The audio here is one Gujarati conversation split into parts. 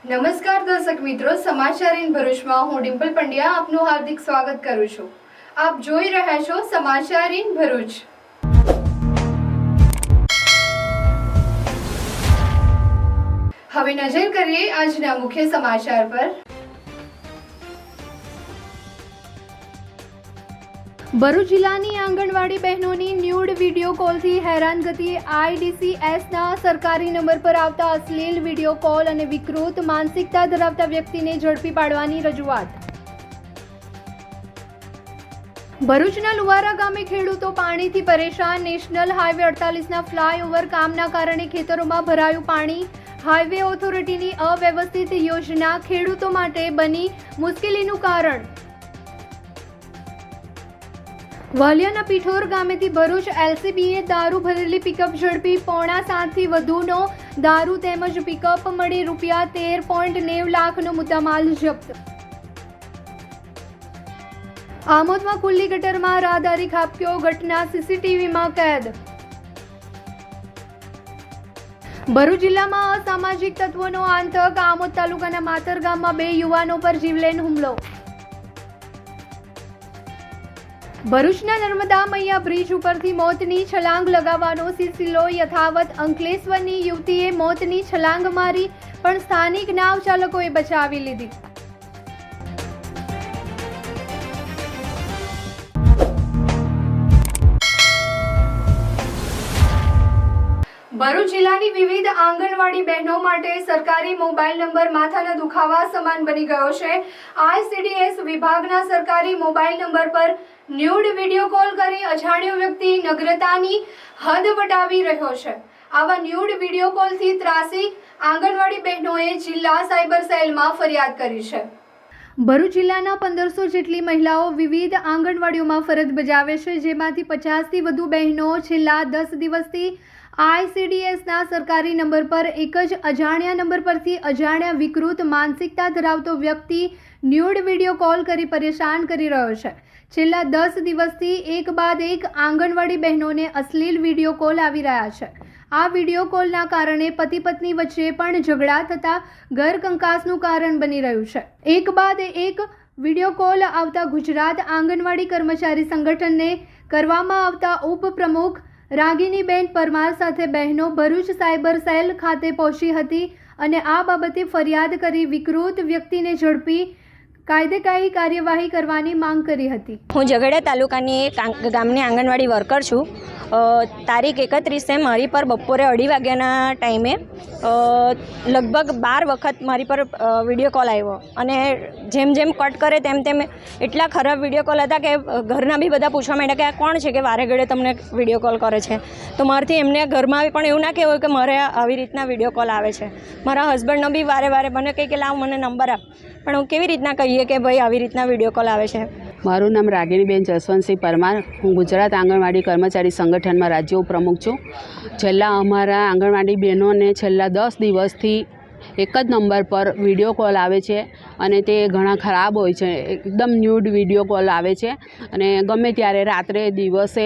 નમસ્કાર દર્શક મિત્રો, સમાચાર ઇન ભરૂચમાં હું ડિમ્પલ પંડ્યા આપનું હાર્દિક સ્વાગત કરું છું। આપ જોઈ રહ્યા છો સમાચાર ઇન ભરૂચ। હવે નજર કરીએ આજના મુખ્ય સમાચાર પર। ભરૂચ જિલ્લાની આંગણવાડી બહેનોની ન્યૂડ વિડીયો કોલથી હેરાનગતિ। IDCSના સરકારી નંબર પર આવતા અશ્લીલ વિડીયો કોલ અને વિકૃત માનસિકતા ધરાવતા વ્યક્તિને ઝડપી પાડવાની રજૂઆત। ભરૂચના લુવારા ગામે ખેડૂતો પાણીથી પરેશાન। નેશનલ હાઈવે 48ના ફ્લાયઓવર કામના કારણે ખેતરોમાં ભરાયું પાણી। હાઈવે ઓથોરિટીની અવ્યવસ્થિત યોજના ખેડૂતો માટે બની મુશ્કેલીનું કારણ। વાલિયાના પીઠોર ગામેથી ભરૂચ LCBએ દારૂ ભરેલી પિકઅપ ઝડપી। 7.5 થી વધુનો દારૂ તેમજ પિકઅપ મળી ₹13.90 લાખનો મુદ્દામાલ જપ્ત। આમોદમાં ખુલ્લી ગટરમાં રાહદારી ખાબક્યો, ઘટના CCTVમાં કેદ। ભરૂચ જિલ્લામાં અસામાજિક તત્વોનો આતંક। આમોદ તાલુકાના માતર ગામમાં 2 યુવાનો પર જીવલેણ હુમલો। ભરૂચના નર્મદા મૈયા બ્રિજ ઉપરથી મોતની છલાંગ લગાવવાનો સિલસિલો યથાવત। અંકલેશ્વરની યુવતીએ મોતની છલાંગ મારી, પણ સ્થાનિક નાવ ચાલકોએ બચાવી લીધી। ભરૂચ જિલ્લાની વિવિધ આંગણવાડી બહેનો માટે સરકારી મોબાઈલ નંબર માથાના દુખાવા સમાન બની ગયો છે। ICDS વિભાગના સરકારી મોબાઈલ નંબર પર ન્યૂડ વિડીયો કોલ કરી અજાણ્યો વ્યક્તિ નગ્નતાની હદ વટાવી રહ્યો છે। આવા ન્યૂડ વિડીયો કોલથી ત્રાસી આંગણવાડી બહેનોએ જિલ્લા સાયબર સેલમાં ફરિયાદ કરી છે। ભરૂચ જિલ્લાના 1500 જેટલી મહિલાઓ વિવિધ આંગણવાડીઓમાં ફરજ બજાવે છે, જેમાંથી 50થી વધુ બહેનો છેલ્લા 10 દિવસથી ICDSના સરકારી નંબર પર એક જ અજાણ્યા નંબર પરથી અજાણ્યા વિકૃત માનસિકતા ધરાવતો વ્યક્તિ ન્યૂડ વિડીયો કોલ કરી પરેશાન કરી રહ્યો છે। છેલ્લા 10 દિવસથી એક બાદ એક આંગણવાડી બહેનોને અશ્લીલ વિડીયો કોલ આવી રહ્યા છે। આ વિડીયો કોલના કારણે પતિ પત્ની વચ્ચે પણ ઝઘડા થતા ઘર કંકાસનું કારણ બની રહ્યું છે। એક બાદ એક વિડીયો કોલ આવતા ગુજરાત આંગણવાડી કર્મચારી સંગઠનને કરવામાં આવતા ઉપપ્રમુખ રાગિનીબેન પરમાર સાથે બહેનો ભરૂચ સાયબર સેલ ખાતે પહોંચી હતી અને આ બાબતે ફરિયાદ કરી વિકૃત વ્યક્તિને ઝડપી કાયદેકારી કાર્યવાહી કરવાની માંગ કરી હતી। હું ઝઘડિયા તાલુકાની ગામની આંગણવાડી વર્કર છું। તારીખ 31 મારી પર બપોરે 2:30 વાગ્યાના ટાઈમે લગભગ 12 વખત મારી પર વિડીયો કોલ આવ્યો અને જેમ જેમ કટ કરે તેમ તેમ એટલા ખરાબ વિડીયો કોલ હતા કે ઘરના બી બધા પૂછવા માંડ્યા કે આ કોણ છે કે વારે ઘડે તમને વિડીયો કોલ કરે છે। તો મારાથી એમને ઘરમાં પણ એવું ના કહેવાય કે મારે આવી રીતના વિડીયો કોલ આવે છે। મારા હસબન્ડનો બી વારે વારે મને કહે કે લાવ મને નંબર આપ, પણ હું કેવી રીતના કહીએ કે ભાઈ આવી રીતના વિડીયો કોલ આવે છે। મારું નામ રાગિણીબેન જસવંતસિંહ પરમાર। હું ગુજરાત આંગણવાડી કર્મચારી સંગઠનમાં રાજ્ય ઉપપ્રમુખ છું। છેલ્લા અમારા આંગણવાડી બહેનોને છેલ્લા 10 દિવસથી એક જ નંબર પર વિડીયો કોલ આવે છે અને તે ઘણા ખરાબ હોય છે। એકદમ ન્યૂડ વિડીયો કોલ આવે છે અને ગમે ત્યારે રાત્રે દિવસે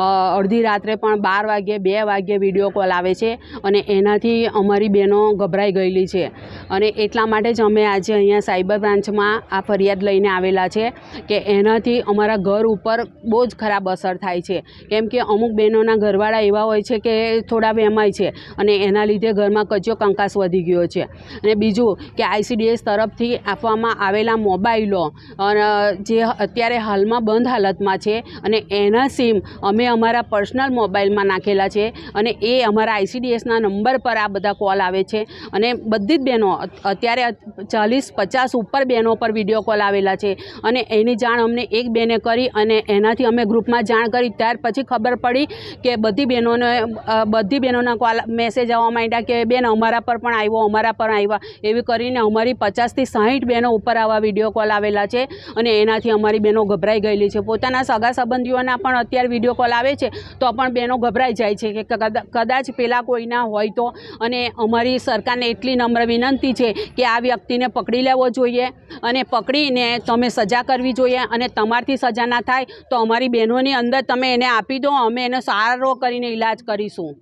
અડધી રાત્રે પણ 12 વાગ્યે 2 વાગ્યે વિડીયો કોલ આવે છે અને એનાથી અમારી બહેનો ગભરાઈ ગયેલી છે અને એટલા માટે જ અમે આજે અહીંયા સાયબર બ્રાન્ચમાં આ ફરિયાદ લઈને આવેલા છે કે એનાથી અમારા ઘર ઉપર બહુ જ ખરાબ અસર થાય છે। કેમ કે અમુક બહેનોના ઘરવાળા એવા હોય છે કે થોડા વહેમાય છે અને એના લીધે ઘરમાં કચ્યો કંકાસ વધી ગયો છે। અને બીજું કે ICDS તરફથી આપવામાં આવેલા મોબાઈલો જે અત્યારે હાલમાં બંધ હાલતમાં છે અને એના સિમ અમે અમારા પર્સનલ મોબાઈલમાં નાખેલા છે અને એ અમારા ICDSના નંબર પર આ બધા કોલ આવે છે અને બધી જ બહેનો અત્યારે 40-50 ઉપર બહેનો પર વિડીયો કોલ આવેલા છે અને એની જાણ અમને એક બેને કરી અને એનાથી અમે ગ્રુપમાં જાણ કરી। ત્યાર પછી ખબર પડી કે બધી બહેનોના કોલ મેસેજ આવવા માંડ્યા કે બેન અમારા પર પણ આવ્યો, અમારા પર આવ્યા, એવી કરીને અમારી 50 થી 60 બહેનો ઉપર આવા વિડીયો કોલ આવેલા છે અને એનાથી અમારી બહેનો ગભરાઈ ગયેલી છે। પોતાના સગા સંબંધીઓના પણ અત્યારે વિડીયો કોલ આવે છે તો પણ બહેનો ગભરાઈ જાય છે કે કદાચ પેલા કોઈના હોય તો। અને અમારી સરકારને એટલી નમ્ર વિનંતી છે કે આ વ્યક્તિને પકડી લેવો જોઈએ અને પકડીને તમે સજા કરવી જોઈએ અને તમારથી સજા ના થાય તો અમારી બહેનોની અંદર તમે એને આપી દો, અમે એનો સારો કરીને ઈલાજ કરીશું।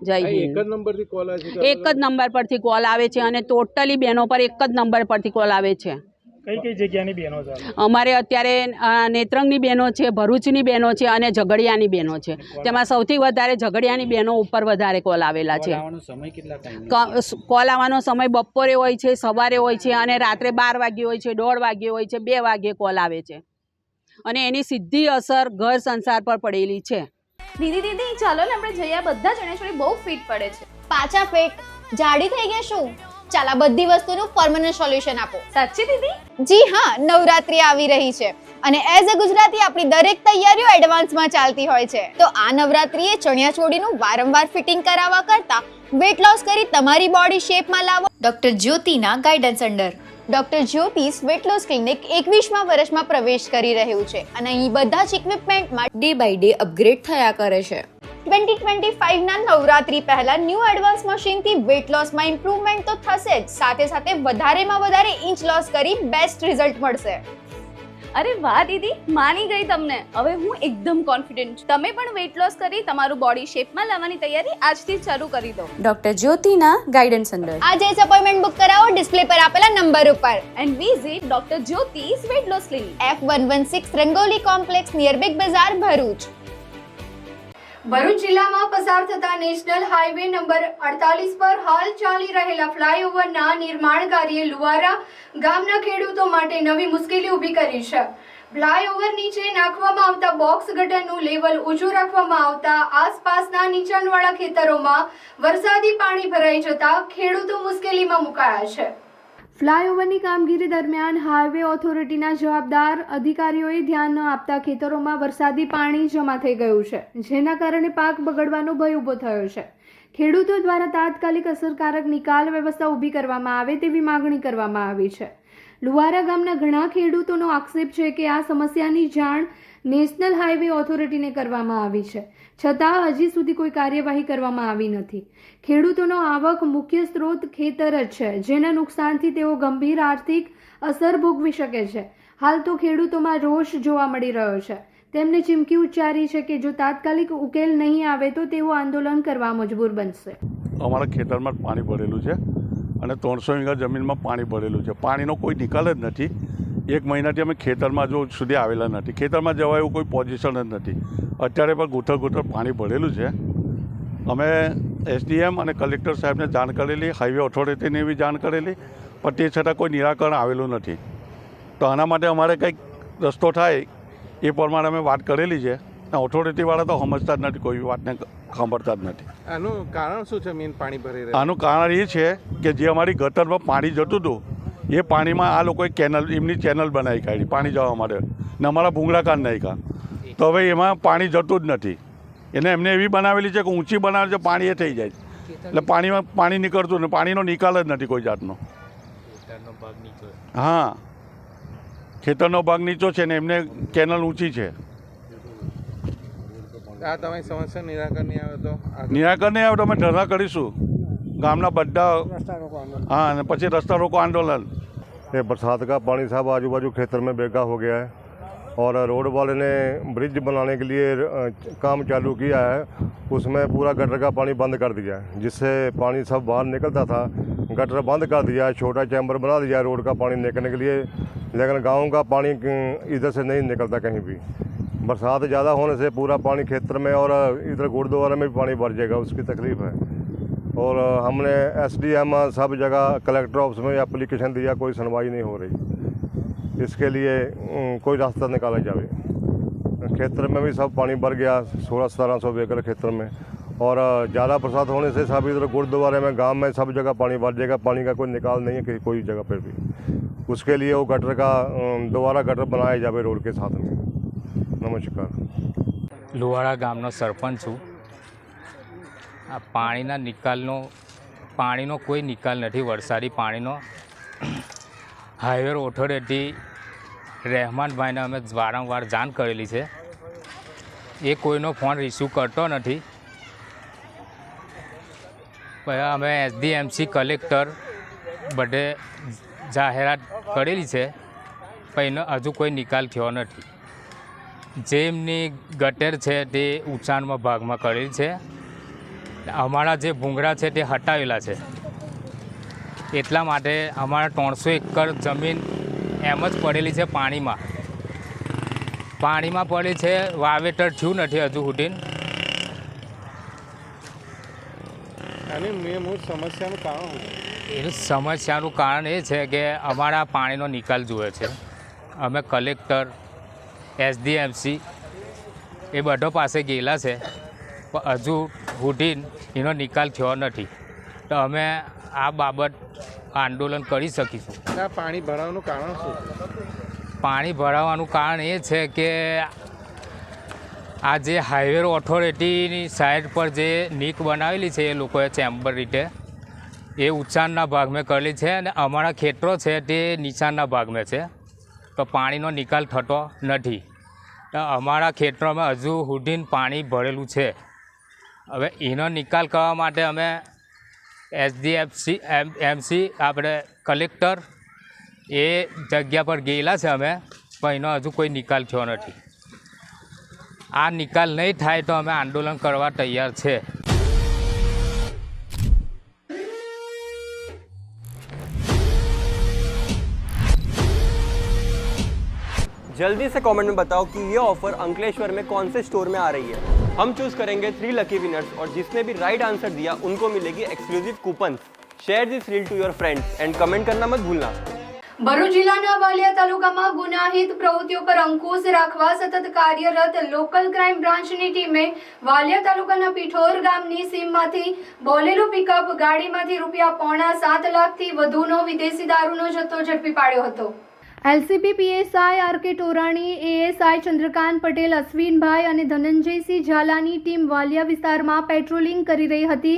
જય એક હિન્દ. જ નંબરથી કોલ આવે છે? એક જ નંબર પરથી કોલ આવે છે અને ટોટલી બહેનો પર એક જ નંબર પરથી કોલ આવે છે. કઈ કઈ જગ્યાની બહેનો છે? અમારે અત્યારે નેત્રંગની બહેનો છે, ભરૂચની બહેનો છે અને ઝઘડિયાની બહેનો છે. તેમાં સૌથી વધારે ઝઘડિયાની બહેનો ઉપર વધારે કોલ આવેલા છે. કોલ આવવાનો સમય બપોરે હોય છે, સવારે હોય છે અને રાત્રે 12 વાગ્યે હોય છે, 1:30 વાગ્યે હોય છે, 2 વાગ્યે કોલ આવે છે અને એની સીધી અસર ઘર સંસાર પર પડેલી છે. દીદી ચાલો ને આપણે જઈએ, બધા જણેશ્વરી બહુ ફિટ પડે છે. પાછા પેટ જાડી થઈ ગયા શું? ચાલ આ બધી વસ્તુનું પરમનન્ટ સોલ્યુશન આપો. સાચી દીદી? જી હા, નવરાત્રી આવી રહી છે અને એઝ અ ગુજરાતી આપણી દરેક તૈયારીઓ એડવાન્સમાં ચાલતી હોય છે. તો આ નવરાત્રીએ ચણિયા ચોળીનું વારંવાર ફિટિંગ કરાવવા કરતા વેટ લોસ કરી તમારી બોડી શેપમાં લાવો. ડોક્ટર જ્યોતિના guidance under doctor Jyoti's weight loss clinic 21મા વર્ષમાં પ્રવેશ કરી રહ્યું છે અને અહીં બધા જ ઇક્વિપમેન્ટમાં ડે બાય ડે અપગ્રેડ થયા કરે છે. 2025ના નવરાત્રી પહેલા ન્યૂ એડવાન્સ મશીનથી વેટ લોસમાં ઇમ્પ્રુવમેન્ટ તો થશે જ, સાથે સાથે વધારેમાં વધારે ઇંચ લોસ કરી બેસ્ટ રિઝલ્ટ મળશે. અરે વાહ દીદી, માની ગઈ તમને. હવે હું એકદમ કોન્ફિડન્ટ છું. તમે પણ વેટ લોસ કરી તમારું બોડી શેપમાં લાવવાની તૈયારી આજથી જ શરૂ કરી દો. ડોક્ટર જ્યોતિના ગાઈડન્સ અંડર આજે જ અપોઇન્ટમેન્ટ બુક કરાવો ડિસ્પ્લે પર આપેલા નંબર ઉપર and visit doctor Jyoti's weight loss clinic, F116 Rangoli complex near big bazaar, Bharuch. Bharuch જિલ્લામાં પસાર થતા નેશનલ હાઈવે નંબર 48 પર હાલ ચાલી રહેલા ફ્લાયઓવરના નિર્માણ કાર્યે લુવારા ગામના ખેડૂતો માટે નવી મુશ્કેલી ઊભી કરી છે. ફ્લાયઓવર નીચે નાખવામાં આવતા બોક્સ ગટરનું લેવલ ઊંચું રાખવામાં આવતા આસપાસના નીચાણવાળા ખેતરોમાં વરસાદી પાણી ભરાઈ જતા ખેડૂતો મુશ્કેલીમાં મુકાયા છે. ફ્લાયઓવરની કામગીરી દરમિયાન હાઈવે ઓથોરિટીના જવાબદાર અધિકારીઓએ ધ્યાન ન આપતા ખેતરોમાં વરસાદી પાણી જમા થઈ ગયું છે, જેના કારણે પાક બગડવાનો ભય ઊભો થયો છે. ખેડૂતો દ્વારા તાત્કાલિક અસરકારક નિકાલ વ્યવસ્થા ઊભી કરવામાં આવે તેવી માંગણી કરવામાં આવી છે. લુવારા ગામના ઘણા ખેડૂતોનો આક્ષેપ છે કે આ સમસ્યાની જાણ નેશનલ હાઈવે ઓથોરિટીને કરવામાં આવી છે, છતાં હજી સુધી કોઈ કાર્યવાહી કરવામાં આવી નથી. ખેડૂતોનો આવક મુખ્ય સ્ત્રોત ખેતર જ છે, જેના નુકસાનથી તેઓ ગંભીર આર્થિક અસર ભોગવી શકે છે. હાલ તો ખેડૂતોમાં રોષ જોવા મળી રહ્યો છે. તેમણે ચીમકી ઉચ્ચારી છે કે જો તાત્કાલિક ઉકેલ નહીં આવે તો તેઓ આંદોલન કરવા મજબૂર બનશે. અમારા ખેતરમાં પાણી ભરેલું છે અને 300 વીઘા જમીનમાં પાણી ભરેલું છે. પાણીનો કોઈ નિકાલ જ નથી. 1 મહિનાથી અમે ખેતરમાં જો સુધી આવેલા નથી. ખેતરમાં જવા એવું કોઈ પોઝિશન જ નથી. અત્યારે પણ ગૂંથર પાણી ભરેલું છે. અમે SDM અને કલેક્ટર સાહેબને જાણ કરેલી, હાઈવે ઓથોરિટીને બી જાણ કરેલી, પણ તે છતાં કોઈ નિરાકરણ આવેલું નથી. તો આના માટે અમારે કંઈક રસ્તો થાય એ પ્રમાણે અમે વાત કરેલી છે. ઓથોરિટીવાળા તો સમજતા જ નથી, કોઈ વાતને સાંભળતા જ નથી. આનું કારણ શું છે? મેઇન પાણી ભરી રહ્યું? આનું કારણ એ છે કે જે અમારી ગટરમાં પાણી જતું હતું એ પાણીમાં આ લોકોએ એમની ચેનલ બનાવી કાઢી પાણી જવા માટે ને અમારા ભૂંગળા કાઢ નાખ્યા. તો હવે એમાં પાણી જતું જ નથી. એમને એવી બનાવેલી છે કે ઊંચી બનાવે છે, પાણી એ થઈ જાય એટલે પાણીમાં પાણી નીકળતું ને પાણીનો નિકાલ જ નથી કોઈ જાતનો. હા, ખેતરનો ભાગ નીચો છે ને એમને કેનલ ઊંચી છે. આ તમારી સમસ્યા નિરાકરણ નહીં આવે તો? નિરાકરણ નહીં આવે તો અમે ધરણા કરીશું ગામના બધા. हाँ, અને પછી रास्ता रोको आंदोलन. ये बरसात का पानी साहब आजू बाजू खेतर में बेगा हो गया है और रोड वाले ने ब्रिज बनाने के लिए काम चालू किया है. उसमें पूरा गटर का पानी बंद कर दिया है, जिससे पानी सब बाहर निकलता था. गटर बंद कर दिया है, छोटा चैम्बर बना दिया है रोड का पानी निकलने के लिए, लेकिन गांव का पानी इधर से नहीं निकलता कहीं भी. बरसात ज़्यादा होने से पूरा पानी खेतर में और इधर गुरुद्वारा में भी पानी भर जाएगा, उसकी तकलीफ़ है. और हमने SDM सब जगह कलेक्टर ऑफिस में एप्लीकेशन दिया, कोई सुनवाई नहीं हो रही. इसके लिए कोई रास्ता निकाला जाए. खेतर में भी सब पानी भर गया, 1600-1700 एकड़ खेतर में, और ज़्यादा बरसात होने से सब इधर गुरुद्वारे में गांव में सब जगह पानी भर जाएगा. पानी का कोई निकाल नहीं है कोई जगह पर भी. उसके लिए वो गटर का दोबारा गटर बनाया जाए रोड के साथ में. नमस्कार. લુવારા ગામનો સરપંચ છું. આ પાણીનો કોઈ નિકાલ નથી. વરસાદી પાણીનો હાઈવે ઓથોરિટી રહેમાનભાઈને અમે વારંવાર જાણ કરેલી છે, એ કોઈનો ફોન રિસીવ કરતો નથી. પછી અમે SDMC કલેક્ટર બધે જાહેરાત કરેલી છે, પણ એનો હજુ કોઈ નિકાલ થયો નથી. જે એમની ગટર છે તે ઊંચાણમાં ભાગમાં કરેલી છે અમારા જે ભૂંગળા છે તે હટાવેલા છે. એટલા માટે અમારા 300 એકર જમીન એમ જ પડેલી છે પાણીમાં પડી છે. વાવેતર થયું નથી હજુ સુધી. આની મૂળ સમસ્યાનું કારણ શું છે? એ સમસ્યાનું કારણ એ છે કે અમારા પાણીનો નિકાલ જોઈએ છે. અમે કલેક્ટર, SDMC એ બધો પાસે ગયેલા છે, પણ હજુ સુધી એનો નિકાલ થયો નથી. તો અમે આ બાબત આંદોલન કરી શકીશું. આ પાણી ભરાવાનું કારણ શું છે? પાણી ભરાવાનું કારણ એ છે કે આ જે હાઈવે ઓથોરિટીની સાઈડ પર જે નીક બનાવેલી છે એ લોકોએ ચેમ્બર રીતે એ ઊંચાણના ભાગમાં કરેલી છે અને અમારા ખેતરો છે તે નીચાણના ભાગમાં છે. તો પાણીનો નિકાલ થતો નથી. તો અમારા ખેતરોમાં હજુ સુધી પાણી ભરેલું છે. હવે એનો નિકાલ કરવા માટે અમે SDMC આપણે કલેક્ટર એ જગ્યા પર ગયેલા છે અમે, પણ એનો હજુ કોઈ નિકાલ થયો નથી. આ નિકાલ નહીં થાય તો અમે આંદોલન કરવા તૈયાર છે. जल्दी से कमेंट में बताओ कि ये ऑफर अंकलेश्वर में कौन से स्टोर में आ रही है. हम चूज करेंगे 3 लकी विनर्स और जिसने भी राइट आंसर दिया उनको मिलेगी exclusive coupons. Share this reel to your friends and comment करना मत भूलना. ભરૂચ જિલ્લાના વાલિયા તાલુકામાં ગુનાહિત પ્રવૃત્તિઓ પર અંકુશ રાખવા સતત કાર્યરત લોકલ ક્રાઇમ બ્રાન્ચની ટીમે વાલિયા તાલુકાના પીઠોર ગામની સીમમાંથી બોલેરો પિકઅપ ગાડીમાંથી ₹7.5 લાખથી વધુનો વિદેશી દારૂનો જથ્થો ઝડપી પાડ્યો હતો. LCB PSI RK Torani, ASI Chandrakant Patel, Ashwinbhai અને ધનંજયસિંહ ઝાલાની ટીમ વાલિયા વિસ્તારમાં પેટ્રોલિંગ કરી રહી હતી.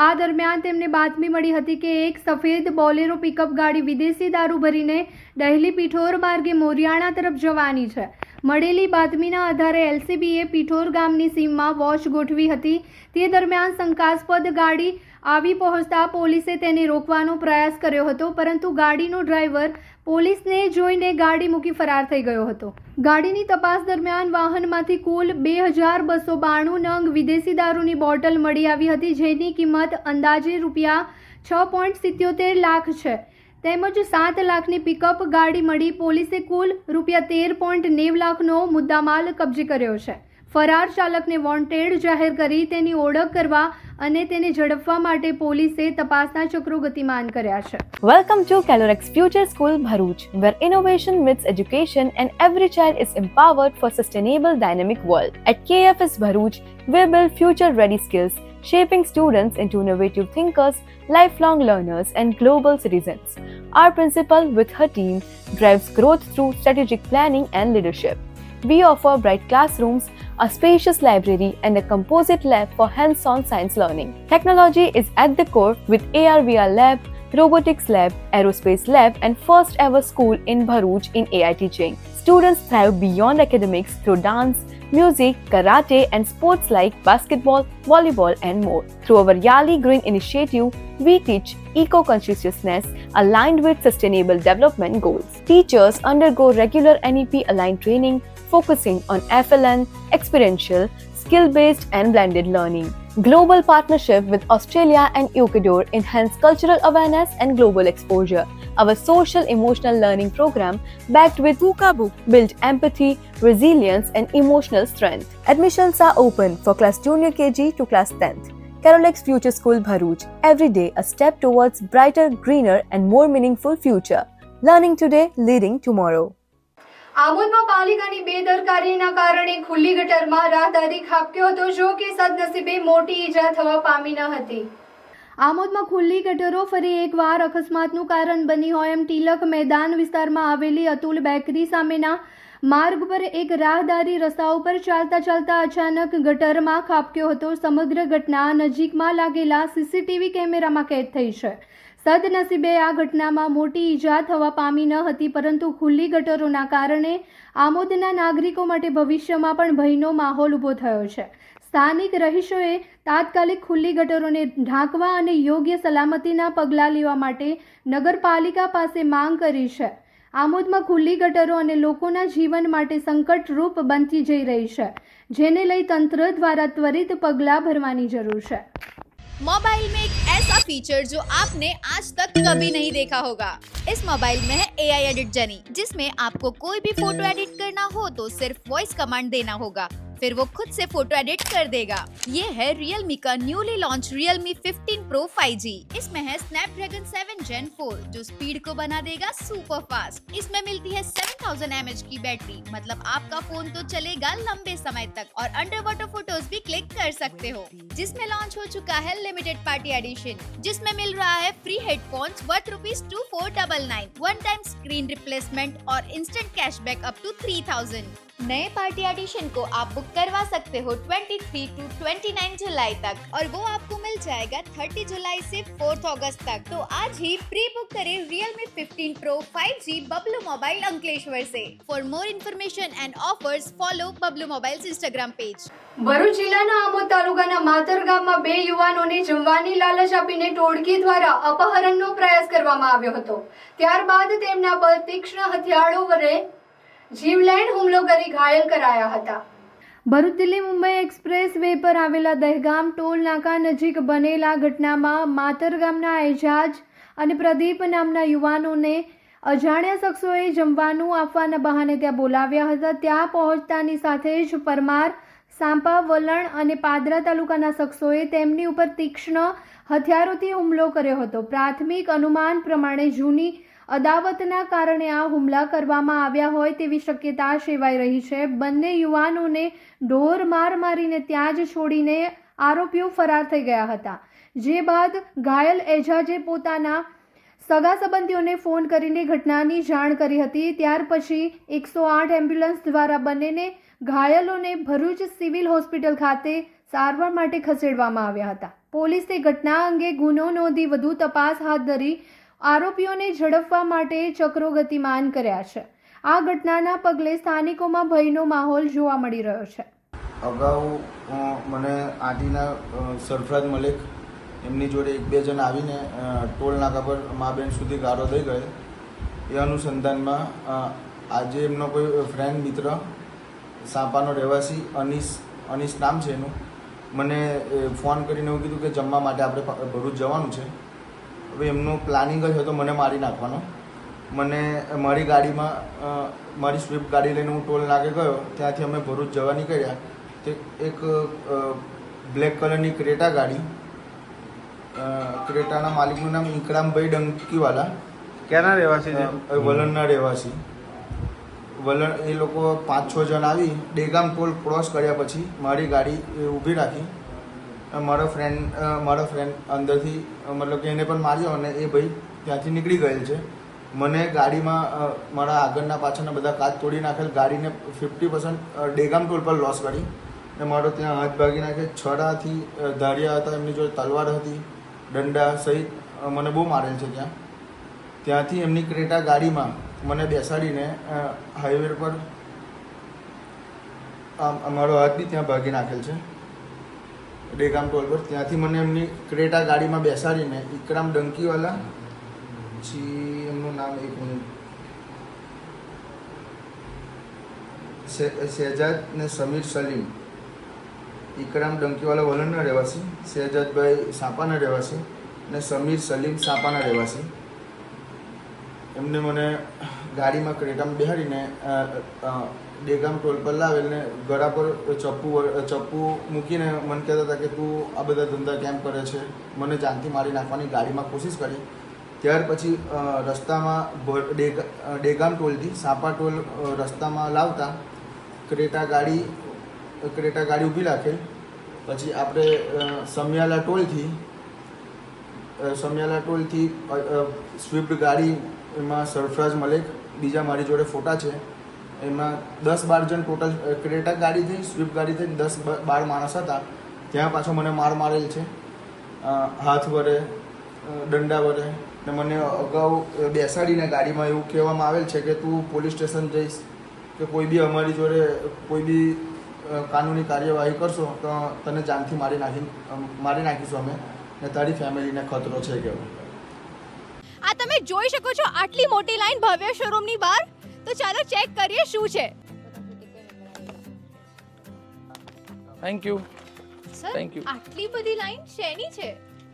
આ દરમિયાન તેમને બાતમી મળી હતી કે એક સફેદ બોલેરો પિકઅપ ગાડી વિદેશી દારૂ ભરીને ડહેલી પીઠોર માર્ગે મોરિયાણા તરફ જવાની છે. મળેલી બાતમીના આધારે એલસીબીએ પીઠોર ગામની સીમમાં વોચ ગોઠવી હતી. તે દરમિયાન શંકાસ્પદ ગાડી આવી પહોંચતા પોલીસે તેને રોકવાનો પ્રયાસ કર્યો હતો, પરંતુ ગાડીનો ડ્રાઈવર પોલીસને જોઈને ગાડી મૂકી ફરાર થઈ ગયો હતો. ગાડીની તપાસ દરમિયાન વાહનમાંથી કુલ 2292 નંગ વિદેશી દારૂની બોટલ મળી આવી હતી, જેની કિંમત અંદાજે ₹6.77 લાખ છે. તેમજ 7 લાખની પિકઅપ ગાડી મળી. પોલીસે કુલ ₹13.90 લાખનો મુદ્દામાલ કબજે કર્યો છે. ફરાર ચાલકને વોન્ટેડ જાહેર કરી તેની ઓળખ કરવા અને તેને ઝડપવા માટે પોલીસે તપાસના ચક્રો ગતિમાન કર્યા છે. Welcome to Calorex Future School Bharuch, where innovation meets education and every child is empowered for sustainable dynamic world. At KFS Bharuch, we build future-ready skills, shaping students into innovative thinkers, lifelong learners, and global citizens. Our principal, with her team, drives growth through strategic planning and leadership. We offer bright classrooms, a spacious library, and a composite lab for hands-on science learning. Technology is at the core with AR/VR lab, robotics lab, aerospace lab, and first ever school in Bharuch in AI teaching. Students thrive beyond academics through dance, music, karate, and sports like basketball, volleyball, and more. Through our Yali Green initiative, we teach eco-consciousness aligned with sustainable development goals. Teachers undergo regular NEP-aligned training, focusing on FLN, experiential, skill-based, and blended learning. Global partnership with Australia and Ecuador enhance cultural awareness and global exposure. Our social-emotional learning program, backed with Puka Book, build empathy, resilience, and emotional strength. Admissions are open for class junior KG to class 10th. Carolex Future School Bharuch, every day a step towards brighter, greener, and more meaningful future. Learning today, leading tomorrow. આમોદમાં પાલિકાની બેદરકારીના કારણે ખુલ્લી ગટરમાં રાહદારી ખાબક્યો હતો, જો કે સદનસીબે મોટી ઈજા થવા પામી ન હતી. આમોદમાં ખુલ્લી ગટરો ફરી એકવાર અકસ્માતનું કારણ બની હોય એમ તિલક મેદાન વિસ્તારમાં આવેલી અતુલ બેકરી સામેના માર્ગ પર એક રાહદારી રસ્તા ઉપર ચાલતા ચાલતા અચાનક ગટરમાં ખાબક્યો હતો. સમગ્ર ઘટના નજીકમાં લાગેલા સીસીટીવી કેમેરામાં કેદ થઈ છે. સદનસીબે આ ઘટનામાં મોટી ઈજા થવા પામી ન હતી, પરંતુ ખુલ્લી ગટરોના કારણે આમોદના નાગરિકો માટે ભવિષ્યમાં પણ ભયનો માહોલ ઊભો થયો છે. સ્થાનિક રહીશોએ તાત્કાલિક ખુલ્લી ગટરોને ઢાંકવા અને યોગ્ય સલામતીના પગલાં લેવા માટે નગરપાલિકા પાસે માંગ કરી છે. આમોદમાં ખુલ્લી ગટરો અને લોકોના જીવન માટે સંકટરૂપ બનતી જઈ રહી છે, જેને લઈ તંત્ર દ્વારા ત્વરિત પગલાં ભરવાની જરૂર છે. मोबाइल में एक ऐसा फीचर जो आपने आज तक कभी नहीं देखा होगा। इस मोबाइल में है AI एडिट जनी, जिसमें आपको कोई भी फोटो एडिट करना हो तो सिर्फ वॉइस कमांड देना होगा, फिर वो खुद से फोटो एडिट कर देगा। ये है Realme का newly launch Realme 15 Pro 5G। इसमें है Snapdragon 7 Gen 4 जो स्पीड को बना देगा सुपर फास्ट। इसमें मिलती है 7000 mAh की बैटरी, मतलब आपका फोन तो चलेगा लंबे समय तक और अंडर वाटर फोटोज भी क्लिक कर सकते हो। जिसमें लॉन्च हो चुका है लिमिटेड पार्टी एडिशन, जिसमें मिल रहा है free headphones worth ₹2499, one time screen replacement और इंस्टेंट कैशबैक अप टू 3000। नए पार्टी एडिशन को आप बुक करवा सकते हो 23 to 29 जुलाई तक और वो आपको मिल जाएगा 30 जुलाई से 4 अगस्त तक। तो आज ही प्री बुक करें Realme 15 Pro 5G Bablu mobile Ankleshwar से। For more information and offers follow Bablu mobiles Instagram page. Bharuch જિલ્લાના આમોદ તાલુકાના માતર ગામમાં 2 યુવાનોને જમવાની લાલચ આપીને ટોળકી દ્વારા અપહરણનો પ્રયાસ કરવામાં આવ્યો હતો। ત્યારબાદ તેમના પર તીક્ષ્ણ હથિયારો વડે જીવલેણ હુમલો કરી ઘાયલ કરાયા હતા। ભરૂચ દિલ્હી મુંબઈ એક્સપ્રેસ વે પર આવેલા દહેગામ ટોલ નાકા નજીક બનેલા ઘટનામાં માતર ગામના એજાજ અને પ્રદીપ નામના યુવાનોને અજાણ્યા શખ્સોએ જમવાનું આપવાના બહાને ત્યાં બોલાવ્યા હતા। ત્યાં પહોંચતાની સાથે જ પરમાર, સાંપા, વલણ અને પાદરા તાલુકાના શખ્સોએ તેમની ઉપર તીક્ષ્ણ હથિયારોથી હુમલો કર્યો હતો। પ્રાથમિક અનુમાન પ્રમાણે જૂની અદાવતના કારણે આ હુમલા કરવામાં આવ્યા હોય તેવી શક્યતા સેવાઈ રહી છે। બંને યુવાનોને ઢોર માર મારીને ત્યાં જ છોડીને આરોપીઓ ફરાર થઈ ગયા હતા। જે બાદ ઘાયલ એજાજે પોતાના સગા સંબંધીઓને ફોન કરીને ઘટનાની જાણ કરી હતી। ત્યાર પછી 108 એમ્બ્યુલન્સ દ્વારા બંનેને ઘાયલોને ભરૂચ સિવિલ હોસ્પિટલ ખાતે સારવાર માટે ખસેડવામાં આવ્યા હતા। પોલીસે ઘટના અંગે ગુનો નોંધી વધુ તપાસ હાથ ધરી આરોપીઓને ઝડપવા માટે ચક્રો ગતિમાન કર્યા છે। આ ઘટનાના પગલે સ્થાનિકોમાં ભયનો માહોલ જોવા મળી રહ્યો છે। અગાઉ મને આદિના સરફરાજ મલિક એમની જોડે 1-2 જણ આવીને ટોલ નાકા પર મા બેન સુધી ગાળો દઈ ગયે। એ અનુસંધાનમાં આજે એમનો કોઈ ફ્રેન્ડ મિત્ર સાંપાનો રહેવાસી અનીસ નામ છે એનું, મને ફોન કરીને એવું કીધું કે જમવા માટે આપણે ભરૂચ જવાનું છે। હવે એમનું પ્લાનિંગ જ હતો મને મારી નાખવાનો। મને મારી ગાડીમાં મારી સ્વિફ્ટ ગાડી લઈને હું ટોલ નાકે ગયો। ત્યાંથી અમે ભરૂચ જવા નીકળ્યા। તે એક બ્લેક કલરની ક્રેટા ગાડી, ક્રેટાના માલિકનું નામ ઇકરામભાઈ ડંકીવાલા, ક્યાંના રહેવાસી છે? વલણના રહેવાસી। વલણ એ લોકો 5-6 જણ આવી ડેગામ ટોલ ક્રોસ કર્યા પછી મારી ગાડી ઊભી રાખી। મારો ફ્રેન્ડ અંદરથી મતલબ કે એને પણ માર્યો અને એ ભાઈ ત્યાંથી નીકળી ગયેલ છે। મને ગાડીમાં મારા આગળના પાછળના બધા કાચ તોડી નાખેલ, ગાડીને 50% ડેગામ ટોલ પર લોસ કરી ને મારો ત્યાં હાથ ભાગી નાખે। છડાથી ધારિયા હતા, એમની જોડે તલવાર હતી, દંડા સહિત મને બહુ મારેલ છે ત્યાં। ત્યાંથી એમની ક્રેટા ગાડીમાં મને બેસાડીને હાઈવે પર મારો હાથ બી ત્યાં ભાગી નાખેલ છે ડેગામ ટોલ પર। ત્યાંથી મને એમની ક્રેટા ગાડીમાં બેસાડીને ઇકરામ ડંકીવાલા, પછી એમનું નામ 1 મિનિટ, શહેજાદ ને સમીર સલીમ, ઇકરામ ડંકીવાલા વલણના રહેવાસી, શહેજાદભાઈ સાંપાના રહેવાસી ને સમીર સલીમ સાંપાના રહેવાસી। એમને મને ગાડીમાં ક્રેટામાં બેહાડીને ડેગામ ટોલ પર લાવેલ ને ગળા પર ચપ્પુ મૂકીને મને કહેતા હતા કે તું આ બધા ધંધા કેમ કરે છે, મને જાનથી મારી નાખવાની ગાડીમાં કોશિશ કરી। ત્યાર પછી રસ્તામાં ડેગામ ટોલથી સાંપા ટોલ રસ્તામાં લાવતા ક્રેટા ગાડી ઊભી રાખેલ। પછી આપણે સમિયાલા ટોલથી સ્વિફ્ટ ગાડી, એમાં સરફરાજ મલિક, બીજા મારી જોડે ફોટા છે, એમાં 10-12 જણ ટોટલ ક્રેટા ગાડી થઈ, સ્વિફ્ટ ગાડી થઈ 10-12 માણસ હતા। ત્યાં પાછો મને માર મારેલ છે હાથ વડે, દંડા વડે ને મને અગાઉ બેસાડીને ગાડીમાં એવું કહેવામાં આવેલ છે કે તું પોલીસ સ્ટેશન જઈશ કે કોઈ બી અમારી જોડે કોઈ બી કાનૂની કાર્યવાહી કરશો તો તને જાનથી મારી નાખીશું અમે ને તારી ફેમિલીને ખતરો છે કહેવાય। આ તમે જોઈ શકો છો આટલી મોટી લાઈન ભવ્ય શોરૂમની બહાર। તો ચાલો ચેક કરીએ શું છે। Thank you. સર આટલી બધી લાઈન શેની છે?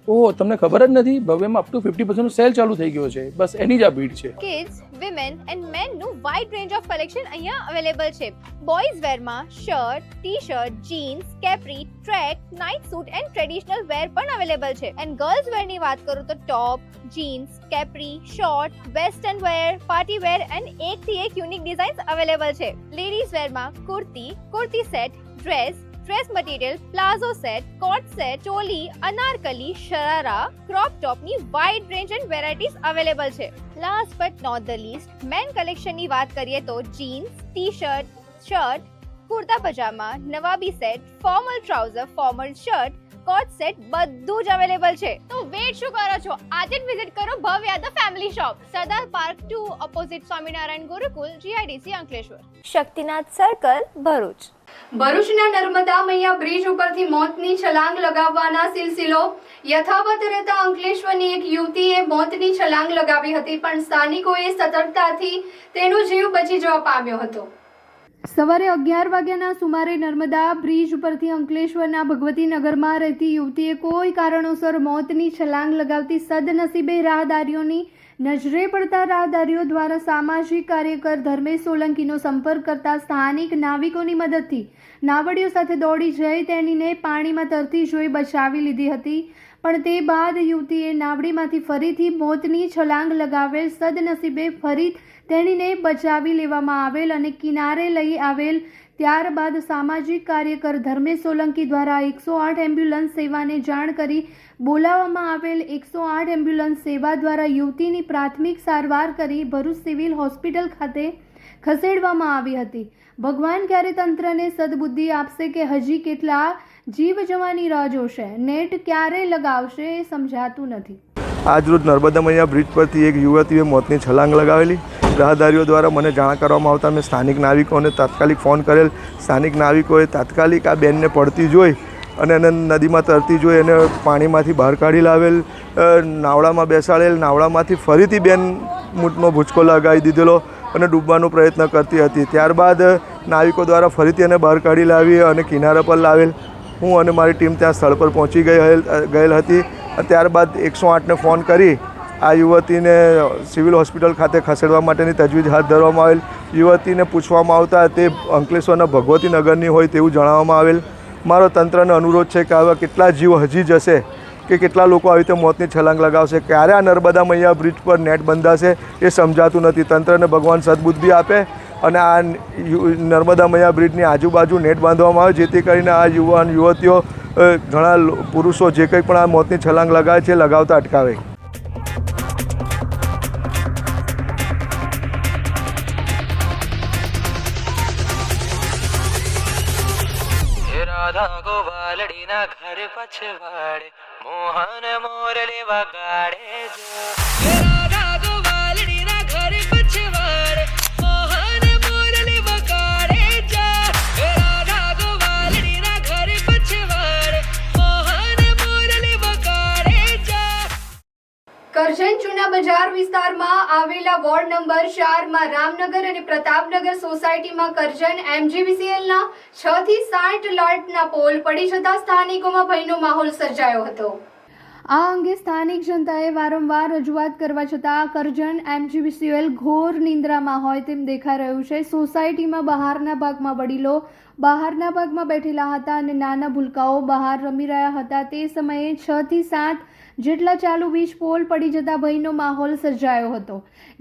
ઓહો, તમને ખબર જ નથી, ભવ્યમાં અપ ટુ 50% સેલ ચાલુ થઈ ગયો છે. બસ એની જ આ ભીડ છે. કિડ્સ, વિમેન એન્ડ મેનનું વાઇડ રેન્જ ઓફ કલેક્શન અહીંયા અવેલેબલ છે. બોયઝ વેરમાં shirt, t-shirt, jeans, capri, track, night suit and traditional wear પણ અવેલેબલ છે. એન્ડ ગર્લ્સ વેરની વાત કરું તો top, jeans, capri, short, western wear, party wear and એકથી એક યુનિક ડિઝાઇન્સ અવેલેબલ છે. લેડીઝ વેરમાં kurti, kurti set, dress material, palazzo set, coat set, choli, anarkali, sharara, crop ટોપની wide range and varieties available છે. Last but not the least, men કલેક્શનની વાત કરીએ તો jeans, t-shirt, shirt, kurta pyjama, nawabi set, formal trouser, formal shirt, coat set બધું જ અવેલેબલ છે. તો વેટ શું કરો છો? આજે જ વિઝિટ કરો ભવ્ય the family shop, Sardar park 2 opposite Swaminarayan Gurukul, GIDC Ankleshwar. Shaktinath circle, Bharuch. ભરૂચના નર્મદા મૈયા બ્રિજ ઉપરથી મોતની છલાંગ લગાવવાના સિલસિલો યથાવત રહેતા અંકલેશ્વરની એક યુવતીએ મોતની છલાંગ લગાવી હતી, પણ સ્થાનિકોએ સતર્કતાથી તેનો જીવ બચી જવા પામ્યો હતો. સવારે 11 વાગ્યાના સુમારે નર્મદા બ્રિજ ઉપરથી અંકલેશ્વરના ભગવતીનગરમાં રહેતી યુવતીએ કોઈ કારણોસર મોતની છલાંગ લગાવતી સદનસીબે રાહદારીઓની નજરે પડતા રાહદારીઓ દ્વારા સામાજિક કાર્યકર ધર્મેશ સોલંકીનો સંપર્ક કરતા સ્થાનિક નાવિકોની મદદથી નાવડીઓ સાથે દોડી જઈ તેણીને પાણીમાં તરતી જોઈ બચાવી લીધી હતી. પણ તે બાદ યુવતીએ નાવડીમાંથી ફરીથી મોતની છલાંગ લગાવેલ. સદનસીબે ફરી તેણીને બચાવી લેવામાં આવેલ અને કિનારે લઈ આવેલ. ત્યારબાદ સામાજિક કાર્યકર ધર્મેશ સોલંકી દ્વારા 108 એમ્બ્યુલન્સ સેવાને જાણ કરી બોલાવવામાં આવેલ. 108 એમ્બ્યુલન્સ સેવા દ્વારા યુવતીની પ્રાથમિક સારવાર કરી ભરૂચ સિવિલ હોસ્પિટલ ખાતે ખસેડવામાં આવી હતી. ભગવાન ક્યારે તંત્રને સદબુદ્ધિ આપશે કે હજી કેટલા જીવ જવાની રાહ જોશે, નેટ ક્યારે લગાવશે એ સમજાતું નથી. આજરોજ નર્મદા મૈયા બ્રિજ પરથી એક યુવતીએ મોતની છલાંગ લગાવેલી. રાહદારીઓ દ્વારા મને જાણ કરવામાં આવતા મેં સ્થાનિક નાવિકોને તાત્કાલિક ફોન કરેલ. સ્થાનિક નાવિકોએ તાત્કાલિક આ બેનને પડતી જોઈ અને એને નદીમાં તરતી જોઈ એને પાણીમાંથી બહાર કાઢી લાવેલ, નાવડામાં બેસાડેલ. નાવડામાંથી ફરીથી બેન મૂઠનો ભૂચકો લગાવી દીધેલો અને ડૂબવાનો પ્રયત્ન કરતી હતી. ત્યારબાદ નાવિકો દ્વારા ફરીથી એને બહાર કાઢી લાવી અને કિનારા પર લાવેલ. હું અને મારી ટીમ ત્યાં સ્થળ પર પહોંચી ગયેલ હતી. ત્યારબાદ 108ને ફોન કરી આ યુવતીને સિવિલ હોસ્પિટલ ખાતે ખસેડવા માટેની તજવીજ હાથ ધરવામાં આવેલ. યુવતીને પૂછવામાં આવતા તે અંકલેશ્વરના ભગવતીનગરની હોય તેવું જણાવવામાં આવેલ. મારો તંત્રને અનુરોધ છે કે આવા કેટલા જીવ હજી જશે કે કેટલા લોકો આવી રીતે મોતની છલાંગ લગાવશે, ક્યારે આ નર્મદા મૈયા બ્રિજ પર નેટ બંધાશે એ સમજાતું નથી. તંત્રને ભગવાન સદબુદ્ધિ આપે અને આ નર્મદા મૈયા બ્રિજની આજુબાજુ નેટ બાંધવામાં આવે જેથી કરીને આ યુવાન યુવતીઓ ઘણા પુરુષો જે કંઈ પણ આ મોતની છલાંગ લગાવે છે લગાવતા અટકાવે. રાધા ગોવાલડીના ઘર પછવાડે મોહન મોરલે વગાડે જો. રાધા ગોવાલડીના ઘર પછવાડે મોહન મોરલે વગાડે જા. રાધા ગોવાલડીના ઘર પછવાડે મોહન મોરલે વગાડે જા. કરજણ જૂના બજાર વિસ્તારમાં આવેલા વોર્ડ નંબર 4માં રામનગર અને પ્રતાપનગર સોસાયટીમાં કરજણ MGVCLના 6 થી 60 લાઇટના પોલ પડી જતા સ્થાનિકોમાં ભયનો માહોલ સર્જાયો હતો. આ અંગે સ્થાનિક જનતાએ વારંવાર રજૂઆત કરવા છતાં કરજણ MGVCL ઘોર નિંદ્રામાં હોય તેમ દેખાઈ રહ્યું છે. સોસાયટીમાં બહારના ભાગમાં વડીલો બહારના ભાગમાં બેઠેલા હતા અને નાના ભૂલકાઓ બહાર રમી રહ્યા હતા. તે સમયે 6 થી 7 જેટલા ચાલુ વીજ પોલ પડી જતા ભયનો માહોલ સર્જાયો હતો,